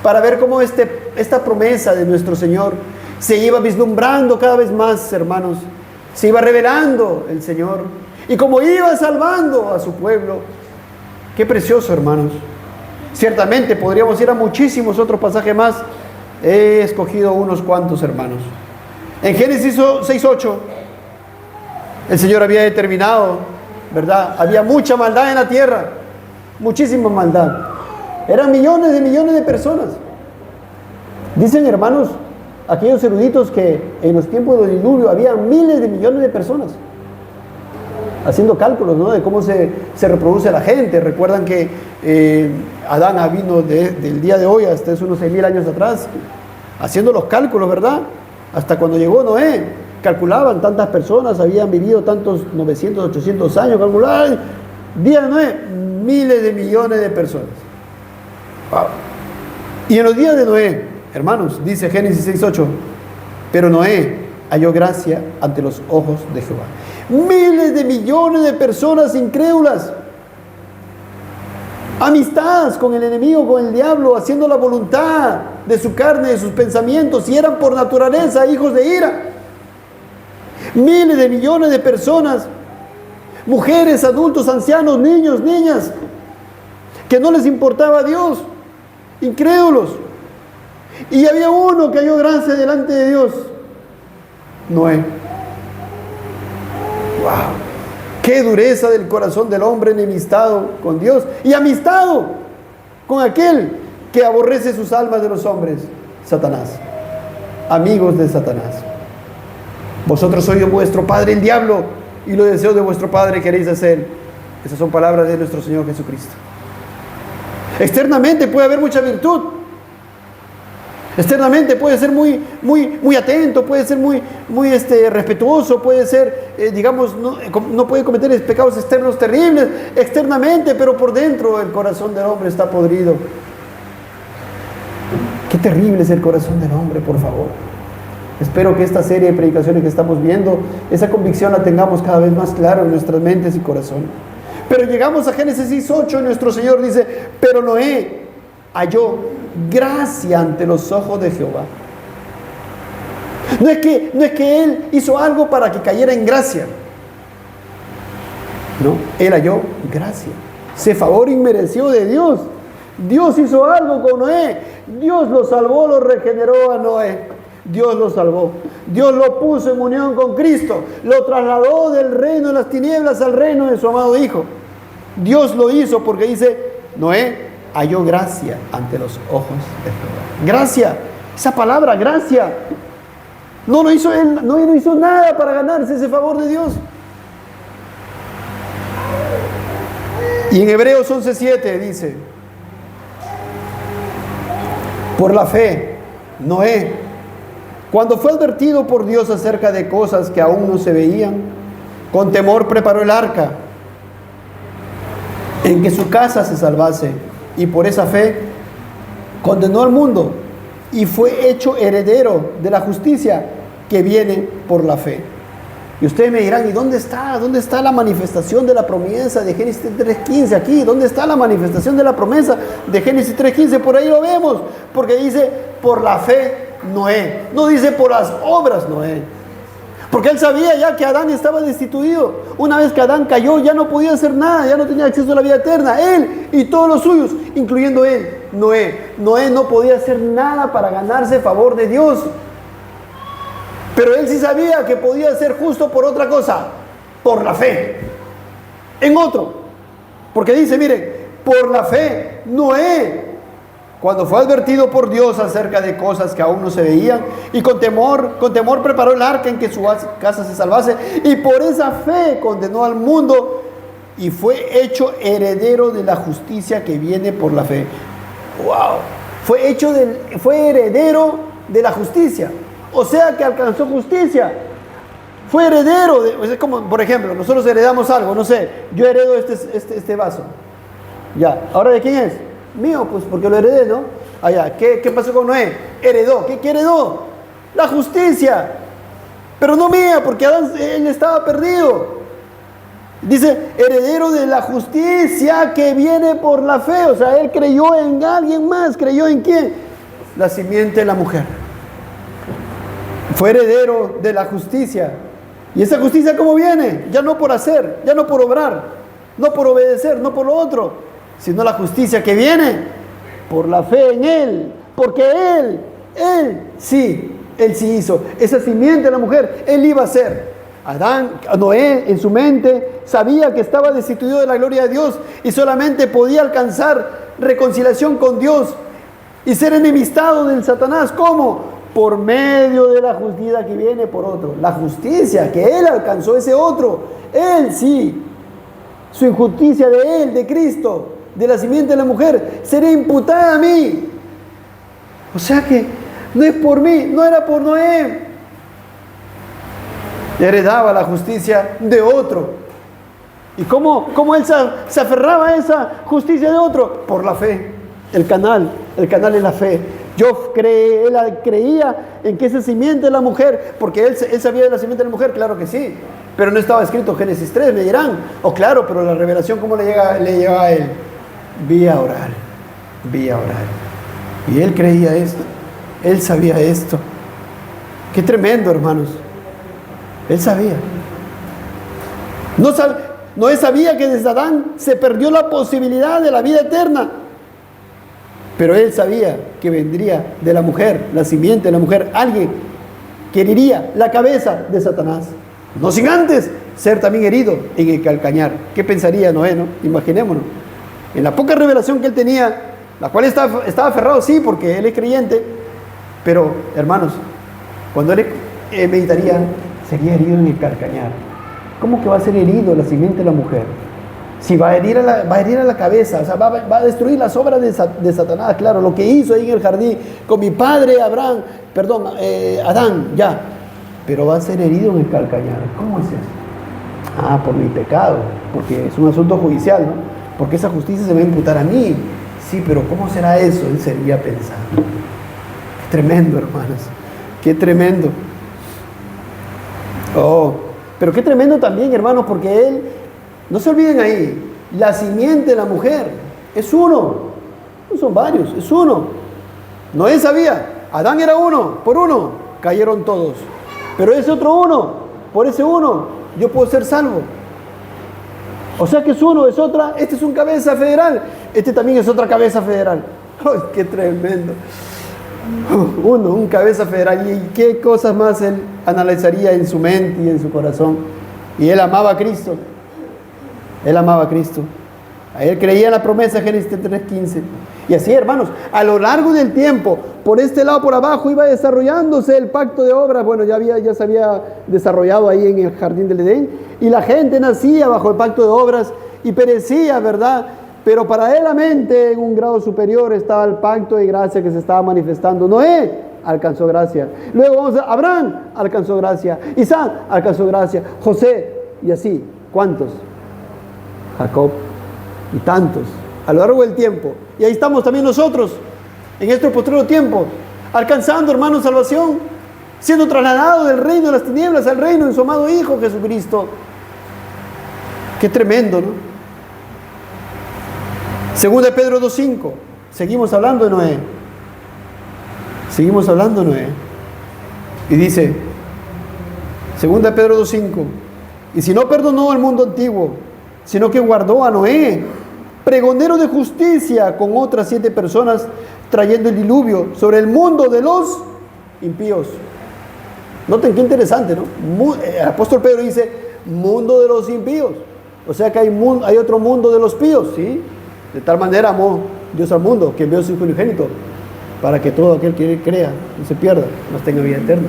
para ver cómo esta promesa de nuestro Señor se iba vislumbrando cada vez más, hermanos. Se iba revelando el Señor y cómo iba salvando a su pueblo. Qué precioso, hermanos. Ciertamente podríamos ir a muchísimos otros pasajes más. He escogido unos cuantos, hermanos. En Génesis 6:8, el Señor había determinado, ¿verdad? Había mucha maldad en la tierra, muchísima maldad. Eran millones de personas. Dicen, hermanos, aquellos eruditos que en los tiempos del diluvio había miles de millones de personas. Haciendo cálculos, ¿no?, de cómo se reproduce la gente. Recuerdan que Adán vino del día de hoy hasta unos 6.000 años atrás, haciendo los cálculos, ¿verdad? Hasta cuando llegó Noé, calculaban tantas personas, habían vivido tantos 900, 800 años, calculaban, día de Noé, miles de millones de personas. Wow. Y en los días de Noé, hermanos, dice Génesis 6:8, pero Noé halló gracia ante los ojos de Jehová. Miles de millones de personas incrédulas, amistades con el enemigo, con el diablo, haciendo la voluntad de su carne, de sus pensamientos, y eran por naturaleza hijos de ira. Miles de millones de personas, mujeres, adultos, ancianos, niños, niñas, que no les importaba a Dios, incrédulos. Y había uno que halló gracia delante de Dios, Noé. ¡Wow! ¡Qué dureza del corazón del hombre enemistado con Dios y amistado con aquel que aborrece sus almas de los hombres, Satanás! Amigos de Satanás. Vosotros sois vuestro padre el diablo, y los deseos de vuestro padre queréis hacer. Esas son palabras de nuestro Señor Jesucristo. Externamente puede haber mucha virtud. Externamente puede ser muy atento, puede ser muy respetuoso, puede ser, digamos, no puede cometer pecados externos terribles externamente, pero por dentro el corazón del hombre está podrido. Qué terrible es el corazón del hombre, por favor. Espero que esta serie de predicaciones que estamos viendo, esa convicción la tengamos cada vez más clara en nuestras mentes y corazón. Pero llegamos a Génesis 6:8 y nuestro Señor dice, pero Noé halló gracia ante los ojos de Jehová. No es que él hizo algo para que cayera en gracia. No, él halló gracia. Se favor inmerecido de Dios. Dios hizo algo con Noé. Dios lo salvó, lo regeneró a Noé. Dios lo salvó. Dios lo puso en unión con Cristo. Lo trasladó del reino de las tinieblas al reino de su amado Hijo. Dios lo hizo porque dice, Noé halló gracia ante los ojos de Jehová. Gracia, esa palabra, gracia. No lo hizo él, no hizo nada para ganarse ese favor de Dios. Y en Hebreos 11:7 dice, por la fe, Noé, cuando fue advertido por Dios acerca de cosas que aún no se veían, con temor preparó el arca, en que su casa se salvase, y por esa fe condenó al mundo y fue hecho heredero de la justicia que viene por la fe. Y ustedes me dirán, ¿y dónde está la manifestación de la promesa de Génesis 3:15 aquí? ¿Dónde está la manifestación de la promesa de Génesis 3:15? Por ahí lo vemos, porque dice por la fe Noé, no dice por las obras Noé, porque él sabía ya que Adán estaba destituido. Una vez que Adán cayó, ya no podía hacer nada, ya no tenía acceso a la vida eterna, él y todos los suyos, incluyendo él, Noé. Noé no podía hacer nada para ganarse favor de Dios, pero él sí sabía que podía ser justo por otra cosa, por la fe, en otro, porque dice, miren, por la fe, Noé, cuando fue advertido por Dios acerca de cosas que aún no se veían, y con temor preparó el arca en que su casa se salvase, y por esa fe condenó al mundo, y fue hecho heredero de la justicia que viene por la fe. ¡Wow! Fue heredero de la justicia, o sea que alcanzó justicia. Fue heredero, es como, por ejemplo, nosotros heredamos algo, no sé, yo heredo este vaso. Ya, ¿ahora de quién es? Mío, pues porque lo heredé, ¿no? Allá, ¿qué pasó con Noé? Heredó. ¿Qué heredó? La justicia. Pero no mía, porque Adán, él estaba perdido. Dice, heredero de la justicia que viene por la fe. O sea, él creyó en alguien más. ¿Creyó en quién? La simiente de la mujer. Fue heredero de la justicia. ¿Y esa justicia cómo viene? Ya no por hacer, ya no por obrar, no por obedecer, no por lo otro, sino la justicia que viene por la fe en Él. Porque Él sí hizo. Esa simiente de la mujer, Él iba a ser. Noé en su mente sabía que estaba destituido de la gloria de Dios y solamente podía alcanzar reconciliación con Dios y ser enemistado del Satanás. ¿Cómo? Por medio de la justicia que viene por otro. La justicia que él alcanzó, ese otro, él sí. Su injusticia de él, de Cristo, de la simiente de la mujer, será imputada a mí. O sea que no es por mí, no era por Noé. Heredaba la justicia de otro. ¿Y cómo él se aferraba a esa justicia de otro? Por la fe. El canal es la fe. Él creía en que esa simiente de la mujer, porque él sabía de la simiente de la mujer, claro que sí, pero no estaba escrito Génesis 3, me dirán. Claro, pero la revelación, ¿cómo le llega a él? Vía oral. Y él creía esto, él sabía esto. Qué tremendo, hermanos. Él sabía. Noé sabía que desde Adán se perdió la posibilidad de la vida eterna. Pero él sabía que vendría de la mujer, la simiente de la mujer, alguien que heriría la cabeza de Satanás. No sin antes ser también herido en el calcañar. ¿Qué pensaría Noé, no? Imaginémonos. En la poca revelación que él tenía, la cual estaba aferrado, sí, porque él es creyente. Pero, hermanos, cuando él meditaría, sería herido en el calcañar. ¿Cómo que va a ser herido la simiente de la mujer? Si va a herir a la cabeza, o sea, va a destruir las obras de Satanás, claro, lo que hizo ahí en el jardín con mi padre Adán, ya. Pero va a ser herido en el calcañar. ¿Cómo es eso? Por mi pecado, porque es un asunto judicial, ¿no? Porque esa justicia se va a imputar a mí. Sí, pero ¿cómo será eso? Él sería pensando. Qué tremendo, hermanos. Qué tremendo. Pero qué tremendo también, hermanos, porque él, no se olviden ahí, la simiente de la mujer es uno, no son varios, es uno. Noé sabía, Adán era uno, por uno cayeron todos, pero ese otro uno, por ese uno yo puedo ser salvo. O sea que es uno, es otra, este es un cabeza federal, este también es otra cabeza federal. ¡Ay, qué tremendo! Un cabeza federal. ¿Y qué cosas más él analizaría en su mente y en su corazón? Y él amaba a Cristo. Él amaba a Cristo. A él creía en la promesa de Génesis 3:15. Y así, hermanos, a lo largo del tiempo, por este lado, por abajo, iba desarrollándose el pacto de obras. Bueno, ya se había desarrollado ahí en el jardín del Edén. Y la gente nacía bajo el pacto de obras y perecía, ¿verdad? Pero paralelamente, en un grado superior, estaba el pacto de gracia que se estaba manifestando. Noé alcanzó gracia. Luego Abraham alcanzó gracia. Isaac alcanzó gracia. José, y así, ¿cuántos? Jacob y tantos, a lo largo del tiempo. Y ahí estamos también nosotros, en este posterior tiempo, alcanzando, hermanos, salvación, siendo trasladados del reino de las tinieblas al reino de su amado Hijo Jesucristo. Qué tremendo, ¿no? Segunda de Pedro 2:5. Seguimos hablando de Noé. Y dice, segunda de Pedro 2:5. Y si no perdonó al mundo antiguo, sino que guardó a Noé, pregonero de justicia, con otras 7 personas, trayendo el diluvio sobre el mundo de los impíos. Noten qué interesante, ¿no? El apóstol Pedro dice, mundo de los impíos. O sea que hay otro mundo de los píos, ¿sí? De tal manera amó Dios al mundo, que envió a su Hijo unigénito, para que todo aquel que crea no se pierda, mas tenga vida eterna.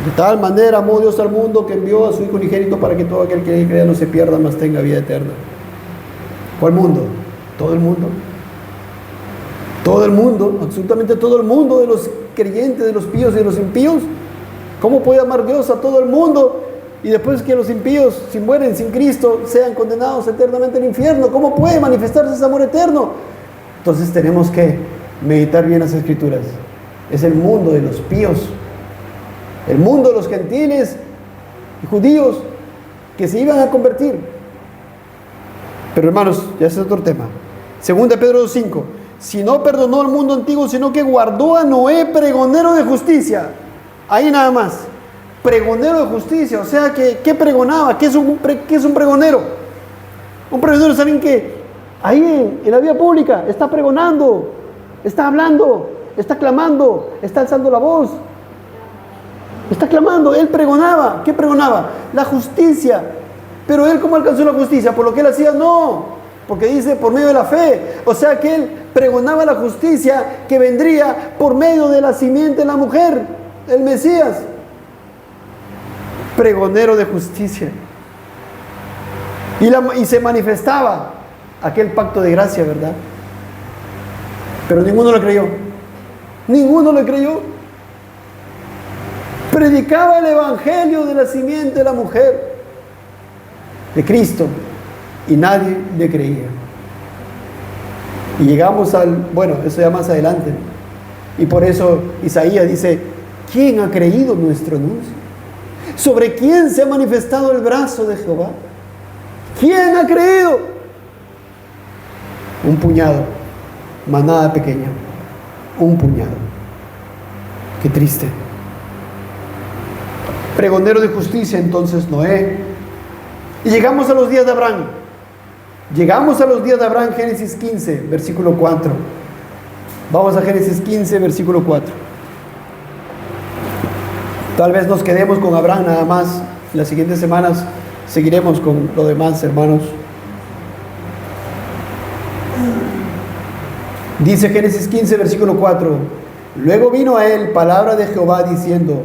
De tal manera amó Dios al mundo, que envió a su Hijo unigénito, para que todo aquel que crea no se pierda, mas tenga vida eterna. ¿Cuál mundo? Todo el mundo. Todo el mundo, absolutamente todo el mundo de los creyentes, de los píos y de los impíos. ¿Cómo puede amar Dios a todo el mundo? Y después que los impíos, si mueren sin Cristo, sean condenados eternamente al infierno. ¿Cómo puede manifestarse ese amor eterno? Entonces tenemos que meditar bien las Escrituras. Es el mundo de los píos, el mundo de los gentiles y judíos que se iban a convertir. Pero hermanos, ya ese es otro tema. Segunda Pedro 2:5. Si no perdonó al mundo antiguo, sino que guardó a Noé pregonero de justicia. Ahí nada más. Pregonero de justicia. O sea, ¿qué pregonaba? ¿Qué es un pregonero? Un pregonero es alguien que ahí en la vía pública está pregonando, está hablando, está clamando, está alzando la voz. Está clamando. Él pregonaba. ¿Qué pregonaba? La justicia. Pero él, ¿cómo alcanzó la justicia? ¿Por lo que él hacía? No. Porque dice por medio de la fe. O sea que él pregonaba la justicia que vendría por medio de la simiente de la mujer, el Mesías. Pregonero de justicia. Y se manifestaba aquel pacto de gracia, ¿verdad? Pero ninguno lo creyó. Ninguno lo creyó. Predicaba el evangelio de la simiente de la mujer, de Cristo, y nadie le creía. Y llegamos eso ya más adelante. Y por eso Isaías dice: ¿quién ha creído nuestro anuncio? ¿Sobre quién se ha manifestado el brazo de Jehová? ¿Quién ha creído? Un puñado, manada pequeña, un puñado. Qué triste. Pregonero de justicia entonces Noé. Y llegamos a los días de Abraham. Llegamos a los días de Abraham, Génesis 15, versículo 4. Vamos a Génesis 15, versículo 4. Tal vez nos quedemos con Abraham nada más. Las siguientes semanas seguiremos con lo demás, hermanos. Dice Génesis 15, versículo 4. Luego vino a él palabra de Jehová diciendo: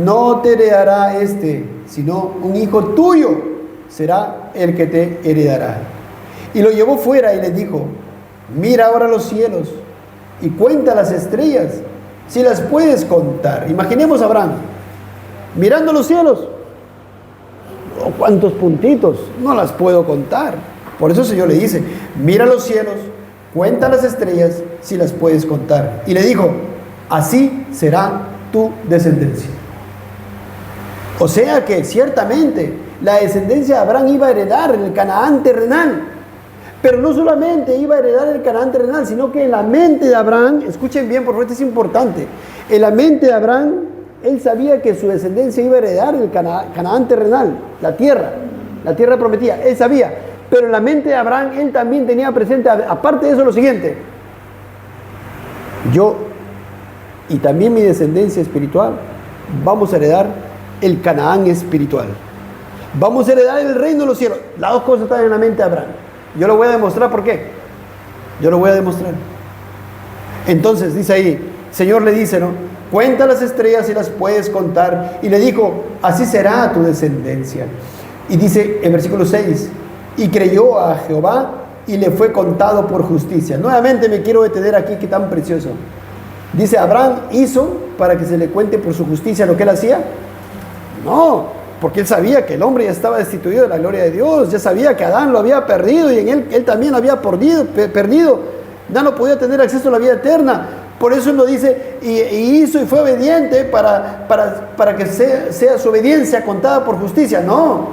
no te heredará sino un hijo tuyo será el que te heredará. Y lo llevó fuera y le dijo: mira ahora los cielos y cuenta las estrellas, si las puedes contar. Imaginemos a Abraham mirando los cielos. Oh, ¿cuántos puntitos? No las puedo contar. Por eso el Señor le dice: mira los cielos, cuenta las estrellas, si las puedes contar. Y le dijo: así será tu descendencia. O sea que ciertamente la descendencia de Abraham iba a heredar el Canaán terrenal. Pero no solamente iba a heredar el Canaán terrenal, sino que en la mente de Abraham, escuchen bien, por favor, esto es importante. En la mente de Abraham, él sabía que su descendencia iba a heredar el Canaán terrenal, la tierra prometida. Él sabía. Pero en la mente de Abraham, él también tenía presente, aparte de eso, lo siguiente: yo y también mi descendencia espiritual vamos a heredar el Canaán espiritual. Vamos a heredar el reino de los cielos. Las dos cosas están en la mente de Abraham. Yo lo voy a demostrar. ¿Por qué? Yo lo voy a demostrar. Entonces dice ahí, Señor le dice, ¿no? Cuenta las estrellas y las puedes contar. Y le dijo: así será tu descendencia. Y dice en versículo 6: y creyó a Jehová y le fue contado por justicia. Nuevamente me quiero detener aquí, que tan precioso. Dice: Abraham hizo para que se le cuente por su justicia lo que él hacía. No, porque él sabía que el hombre ya estaba destituido de la gloria de Dios. Ya sabía que Adán lo había perdido y en él también lo había perdido. Ya no podía tener acceso a la vida eterna. Por eso él lo dice: y hizo y fue obediente para que sea su obediencia contada por justicia. No,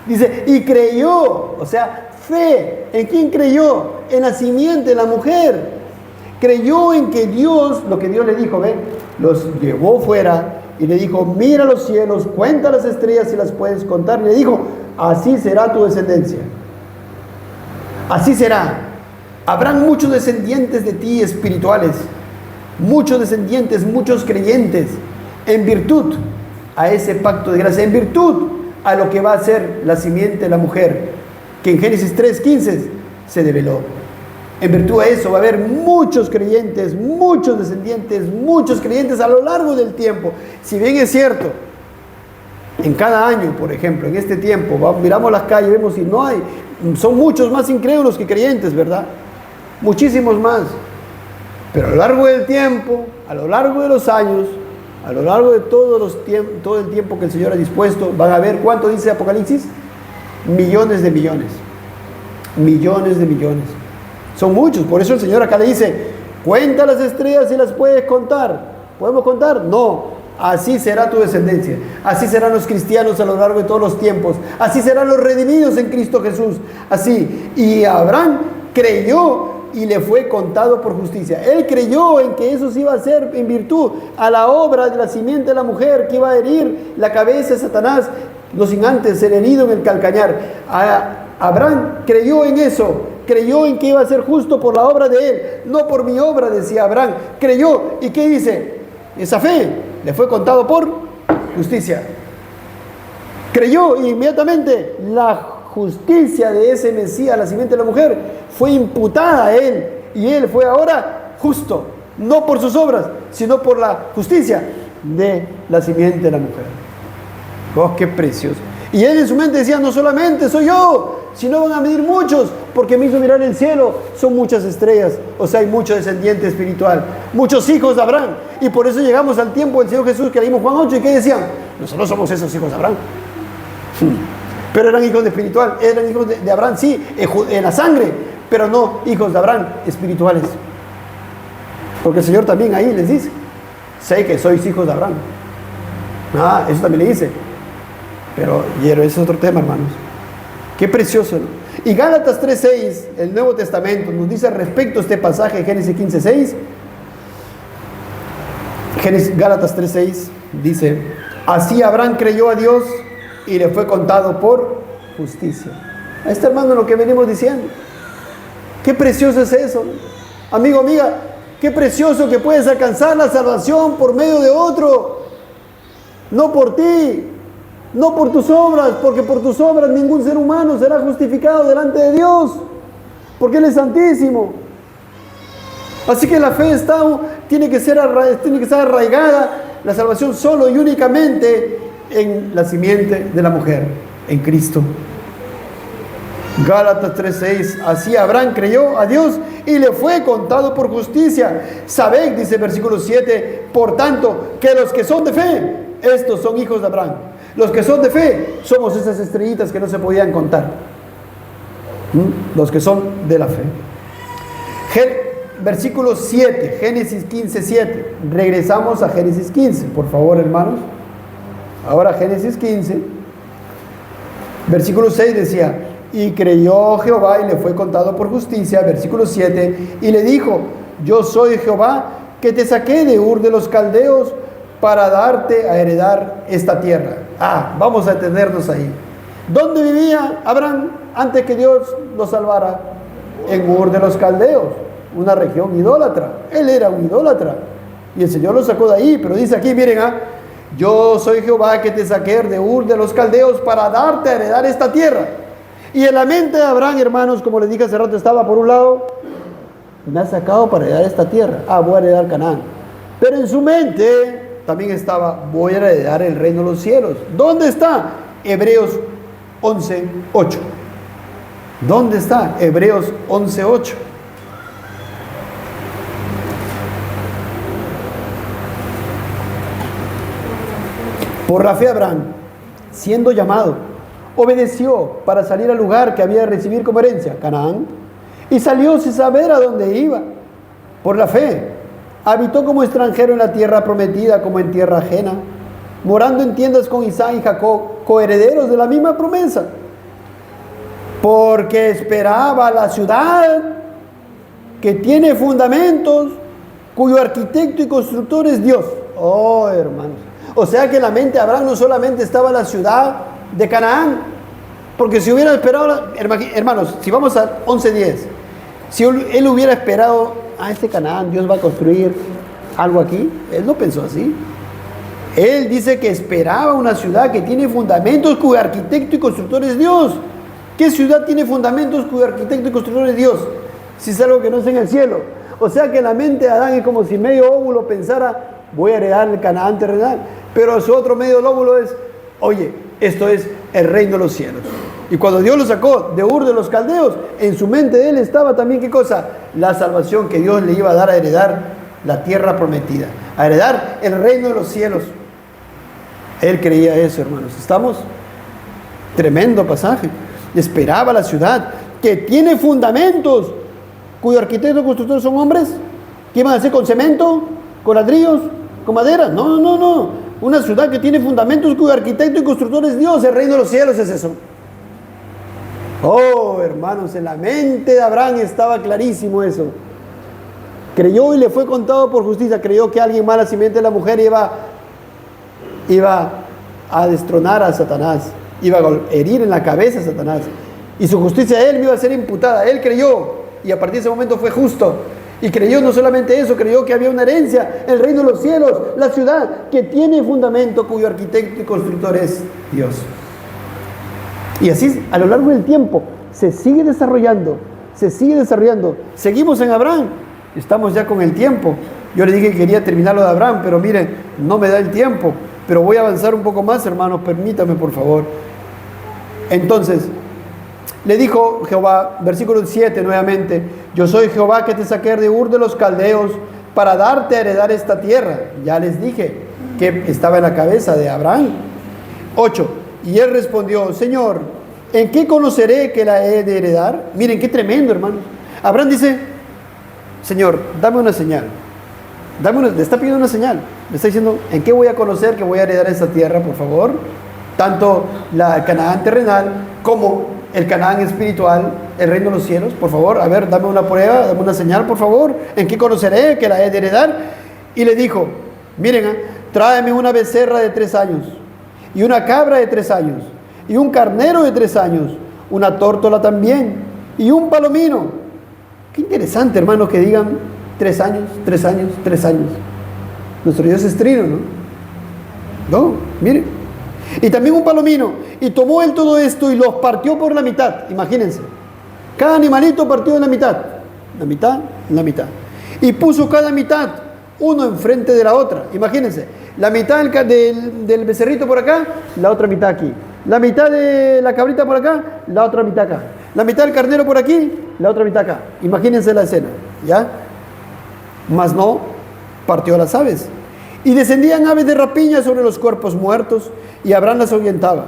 dice: y creyó. O sea, fe. ¿En quién creyó? En la simiente de la mujer. Creyó en que Dios, lo que Dios le dijo, los llevó fuera y le dijo: mira los cielos, cuenta las estrellas si las puedes contar. Y le dijo: así será tu descendencia. Así será. Habrán muchos descendientes de ti espirituales, muchos descendientes, muchos creyentes, en virtud a ese pacto de gracia, en virtud a lo que va a ser la simiente de la mujer, que en Génesis 3:15 se develó. En virtud a eso va a haber muchos creyentes, muchos descendientes, muchos creyentes a lo largo del tiempo. Si bien es cierto, en cada año, por ejemplo, en este tiempo, miramos las calles y vemos si no hay, son muchos más incrédulos que creyentes, ¿verdad? Muchísimos más. Pero a lo largo del tiempo, a lo largo de los años, a lo largo de todo el tiempo que el Señor ha dispuesto, van a ver, ¿cuánto dice Apocalipsis? Millones de millones. Millones de millones. Son muchos. Por eso el Señor acá le dice: Cuenta las estrellas y las puedes contar. ¿Podemos contar? No. Así será tu descendencia. Así serán los cristianos a lo largo de todos los tiempos. Así serán los redimidos en Cristo Jesús. Así. Y Abraham creyó y le fue contado por justicia. Él creyó en que eso se iba a hacer en virtud a la obra de la simiente de la mujer que iba a herir la cabeza de Satanás, no sin antes ser herido en el calcañar. Abraham creyó en eso. Creyó en que iba a ser justo por la obra de él, no por mi obra, decía Abraham. Creyó. ¿Y qué dice? Esa fe le fue contado por justicia. Creyó y inmediatamente la justicia de ese Mesías, la simiente de la mujer, fue imputada a él. Y él fue ahora justo, no por sus obras, sino por la justicia de la simiente de la mujer. ¡Oh, qué precioso! Y él en su mente decía, no solamente soy yo, sino van a venir muchos, porque me hizo mirar el cielo, son muchas estrellas, o sea, hay mucho descendiente espiritual, muchos hijos de Abraham. Y por eso llegamos al tiempo del Señor Jesús, que leímos Juan 8, y que decían, nosotros somos esos hijos de Abraham. Pero eran hijos de espiritual, eran hijos de Abraham, sí, en la sangre, pero no hijos de Abraham espirituales. Porque el Señor también ahí les dice, sé que sois hijos de Abraham. Eso también le dice. Pero ese es otro tema, hermanos. Qué precioso, ¿no? Y Gálatas 3:6, el Nuevo Testamento, nos dice respecto a este pasaje, Génesis 15:6. Gálatas 3:6 dice, así Abraham creyó a Dios y le fue contado por justicia. A este hermano lo que venimos diciendo. Qué precioso es eso, ¿no? Amigo, amiga, qué precioso que puedes alcanzar la salvación por medio de otro, no por ti. No por tus obras, porque por tus obras ningún ser humano será justificado delante de Dios, porque Él es santísimo. Así que la fe tiene que ser arraigada, la salvación solo y únicamente en la simiente de la mujer, en Cristo. Gálatas 3:6, así Abraham creyó a Dios y le fue contado por justicia. Sabed, dice el versículo 7, por tanto, que los que son de fe, estos son hijos de Abraham. Los que son de fe, somos esas estrellitas que no se podían contar. Los que son de la fe. Versículo 7, Génesis 15:7. Regresamos a Génesis 15, por favor, hermanos. Ahora Génesis 15. Versículo 6 decía, y creyó Jehová y le fue contado por justicia. Versículo 7, y le dijo, yo soy Jehová que te saqué de Ur de los Caldeos para darte a heredar esta tierra. Vamos a detenernos ahí. ¿Dónde vivía Abraham antes que Dios lo salvara? En Ur de los Caldeos, una región idólatra. Él era un idólatra y el Señor lo sacó de ahí. Pero dice aquí, miren, yo soy Jehová que te saqué de Ur de los Caldeos para darte a heredar esta tierra. Y en la mente de Abraham, hermanos, como les dije hace rato, estaba por un lado, me ha sacado para heredar esta tierra. Voy a heredar Canaán. Pero en su mente también estaba, voy a heredar el reino de los cielos. ¿Dónde está? Hebreos 11:8. ¿Dónde está? Hebreos 11:8. Por la fe Abraham, siendo llamado, obedeció para salir al lugar que había de recibir como herencia, Canaán, y salió sin saber a dónde iba. Por la fe habitó como extranjero en la tierra prometida, como en tierra ajena, morando en tiendas con Isaac y Jacob, coherederos de la misma promesa, porque esperaba la ciudad que tiene fundamentos, cuyo arquitecto y constructor es Dios. Hermanos, o sea que en la mente de Abraham no solamente estaba la ciudad de Canaán, porque si hubiera esperado, hermanos, si vamos a 11:10, si él hubiera esperado este Canaán, Dios va a construir algo aquí, él no pensó así. Él dice que esperaba una ciudad que tiene fundamentos, cuyo arquitecto y constructor es Dios. ¿Qué ciudad tiene fundamentos, cuyo arquitecto y constructor es Dios? Si es algo que no es en el cielo. O sea que en la mente de Adán es como si medio óvulo pensara, voy a heredar el Canaán terrenal, pero su otro medio lóbulo es, oye, esto es el reino de los cielos. Y cuando Dios lo sacó de Ur de los Caldeos, en su mente de él estaba también, ¿qué cosa? La salvación, que Dios le iba a dar a heredar la tierra prometida, a heredar el reino de los cielos. Él creía eso, hermanos. ¿Estamos? Tremendo pasaje. Esperaba la ciudad que tiene fundamentos, cuyo arquitecto y constructor son hombres ¿Qué iban a hacer con cemento? ¿Con ladrillos? ¿Con madera? No, no, no. Una ciudad que tiene fundamentos, cuyo arquitecto y constructor es Dios. El reino de los cielos es eso. Oh, hermanos, en la mente de Abraham estaba clarísimo eso. Creyó y le fue contado por justicia. Creyó que alguien más, la simiente de la mujer, iba a destronar a Satanás. Iba a herir en la cabeza a Satanás. Y su justicia a él me iba a ser imputada. Él creyó y a partir de ese momento fue justo. Y creyó no solamente eso, creyó que había una herencia, el reino de los cielos, la ciudad que tiene fundamento, cuyo arquitecto y constructor es Dios. Y así a lo largo del tiempo se sigue desarrollando, se sigue desarrollando. Seguimos en Abraham, estamos ya con el tiempo. Yo le dije que quería terminar lo de Abraham, pero miren, no me da el tiempo. Pero voy a avanzar un poco más, hermanos, permítame por favor. Entonces, le dijo Jehová, versículo 7 nuevamente: yo soy Jehová que te saqué de Ur de los Caldeos para darte a heredar esta tierra. Ya les dije que estaba en la cabeza de Abraham. 8. Y él respondió: Señor, ¿en qué conoceré que la he de heredar? Miren, qué tremendo, hermanos. Abraham dice: Señor, dame una señal. Le está pidiendo una señal. Le está diciendo: ¿en qué voy a conocer que voy a heredar esta tierra, por favor? Tanto la Canaán terrenal como el Canaán espiritual, el reino de los cielos. Por favor, a ver, dame una prueba, dame una señal, por favor. ¿En qué conoceré que la he de heredar? Y le dijo: miren, tráeme una becerra de 3 años, y una cabra de 3 años, y un carnero de 3 años, una tórtola también, y un palomino. Qué interesante, hermanos, que digan 3 años, 3 años, 3 años. Nuestro Dios es trino, ¿no? No, miren. Y también un palomino. Y tomó él todo esto y los partió por la mitad. Imagínense. Cada animalito partió en la mitad. La mitad, la mitad. Y puso cada mitad uno enfrente de la otra. Imagínense. La mitad del becerrito por acá, la otra mitad aquí. La mitad de la cabrita por acá, la otra mitad acá. La mitad del carnero por aquí, la otra mitad acá. Imagínense la escena. ¿Ya? Mas no partió a las aves. Y descendían aves de rapiña sobre los cuerpos muertos, y Abraham las ahuyentaba.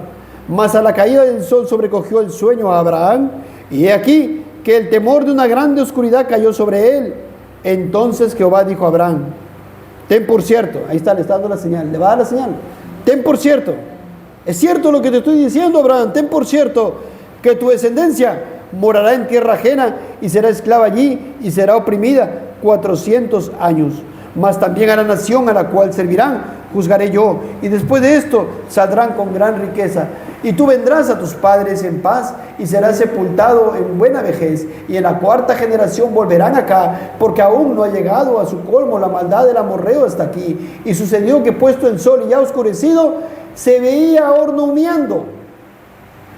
Mas a la caída del sol sobrecogió el sueño a Abraham, y he aquí que el temor de una grande oscuridad cayó sobre él. Entonces Jehová dijo a Abraham: ten por cierto, ahí está, le está dando la señal, le va a dar la señal. Ten por cierto, es cierto lo que te estoy diciendo, Abraham, ten por cierto que tu descendencia morará en tierra ajena y será esclava allí y será oprimida 400 años. Mas también a la nación a la cual servirán juzgaré yo, y después de esto saldrán con gran riqueza. Y tú vendrás a tus padres en paz y serás sepultado en buena vejez, y en la 4ª generación volverán acá, porque aún no ha llegado a su colmo la maldad del amorreo hasta aquí. Y sucedió que puesto el sol y ya oscurecido, se veía horno humeando.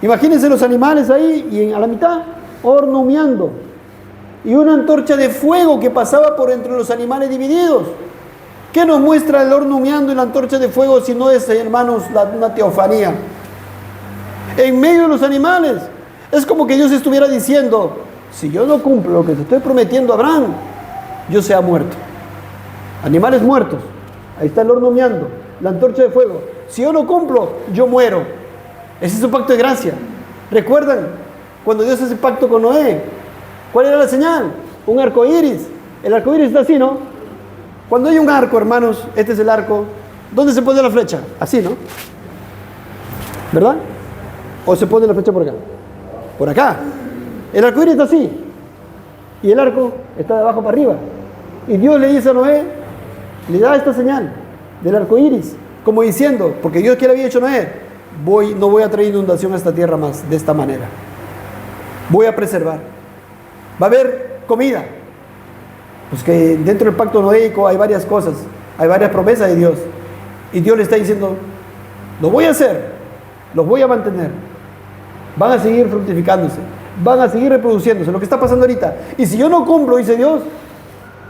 Imagínense los animales ahí, y a la mitad horno humeando, y una antorcha de fuego que pasaba por entre los animales divididos. ¿Qué nos muestra el horno humeando y la antorcha de fuego si no es, hermanos, una teofanía? En medio de los animales. Es como que Dios estuviera diciendo: si yo no cumplo lo que te estoy prometiendo a Abraham, yo sea muerto. Animales muertos. Ahí está el horno humeando, la antorcha de fuego. Si yo no cumplo, yo muero. Ese es su pacto de gracia. ¿Recuerdan cuando Dios hace pacto con Noé? ¿Cuál era la señal? Un arco iris. El arco iris está así, ¿no? Cuando hay un arco, hermanos, este es el arco. ¿Dónde se pone la flecha? Así, ¿no? ¿Verdad? ¿O se pone la flecha por acá? Por acá. El arco iris está así. Y el arco está de abajo para arriba. Y Dios le dice a Noé, le da esta señal del arco iris, como diciendo, porque Dios, ¿qué le había dicho a Noé? No voy a traer inundación a esta tierra más de esta manera. Voy a preservar. Va a haber comida. Pues que dentro del pacto noéico hay varias cosas, hay varias promesas de Dios. Y Dios le está diciendo: lo voy a hacer, los voy a mantener. Van a seguir fructificándose, van a seguir reproduciéndose, lo que está pasando ahorita. Y si yo no cumplo, dice Dios,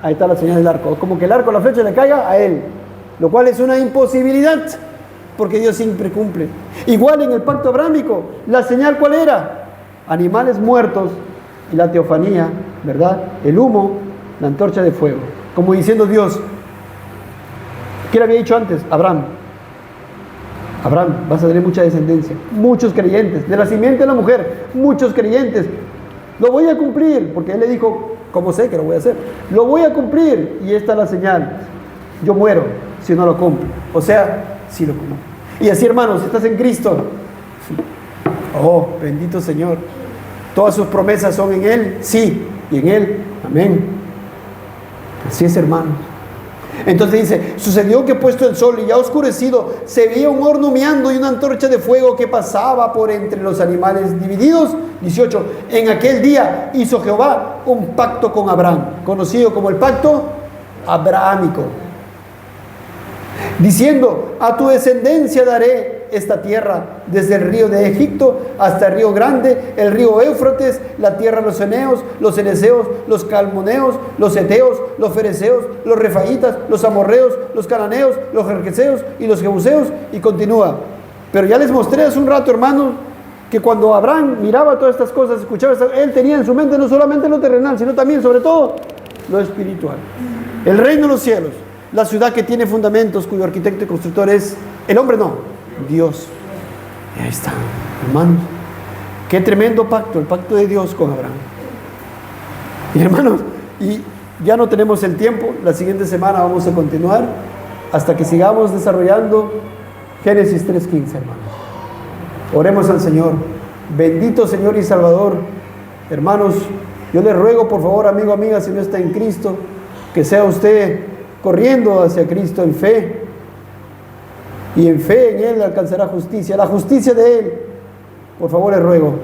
ahí está la señal del arco. Como que el arco, la flecha le caiga a él, lo cual es una imposibilidad, porque Dios siempre cumple. Igual en el pacto abrámico, la señal ¿cuál era? Animales muertos y la teofanía, ¿verdad? El humo, la antorcha de fuego. Como diciendo Dios, ¿qué le había dicho antes? Abraham, vas a tener mucha descendencia, muchos creyentes, de la simiente de la mujer, muchos creyentes. Lo voy a cumplir, porque él le dijo, ¿Cómo sé que lo voy a hacer? Lo voy a cumplir, y esta es la señal. Yo muero si no lo cumplo. O sea, si lo cumplo. Y así, hermanos, si estás en Cristo, oh, bendito Señor, todas sus promesas son en Él, sí, y en Él, amén. Así es, hermanos. Entonces dice, sucedió que puesto el sol y ya oscurecido, se veía un horno humeando y una antorcha de fuego que pasaba por entre los animales divididos. 18. En aquel día hizo Jehová un pacto con Abraham, conocido como el pacto abrahámico, diciendo, a tu descendencia daré esta tierra, desde el río de Egipto hasta el río grande, el río Éufrates, la tierra de los eneos, los cenezeos, los calmoneos, los heteos, los fereceos, los refaitas, los amorreos, los cananeos, los jerjeseos y los jebuseos, y continúa. Pero ya les mostré hace un rato, hermanos, que cuando Abraham miraba todas estas cosas, escuchaba esto, él tenía en su mente no solamente lo terrenal, sino también, sobre todo, lo espiritual. El reino de los cielos, la ciudad que tiene fundamentos, cuyo arquitecto y constructor es el hombre, no, Dios. Y ahí está, hermanos. Qué tremendo pacto, el pacto de Dios con Abraham. Y hermanos, y ya no tenemos el tiempo. La siguiente semana vamos a continuar hasta que sigamos desarrollando Génesis 3:15, hermanos. Oremos al Señor. Bendito Señor y Salvador. Hermanos, yo le ruego, por favor, amigo, amiga, si no está en Cristo, que sea usted corriendo hacia Cristo en fe, y en fe en Él alcanzará justicia, la justicia de Él. Por favor, le ruego,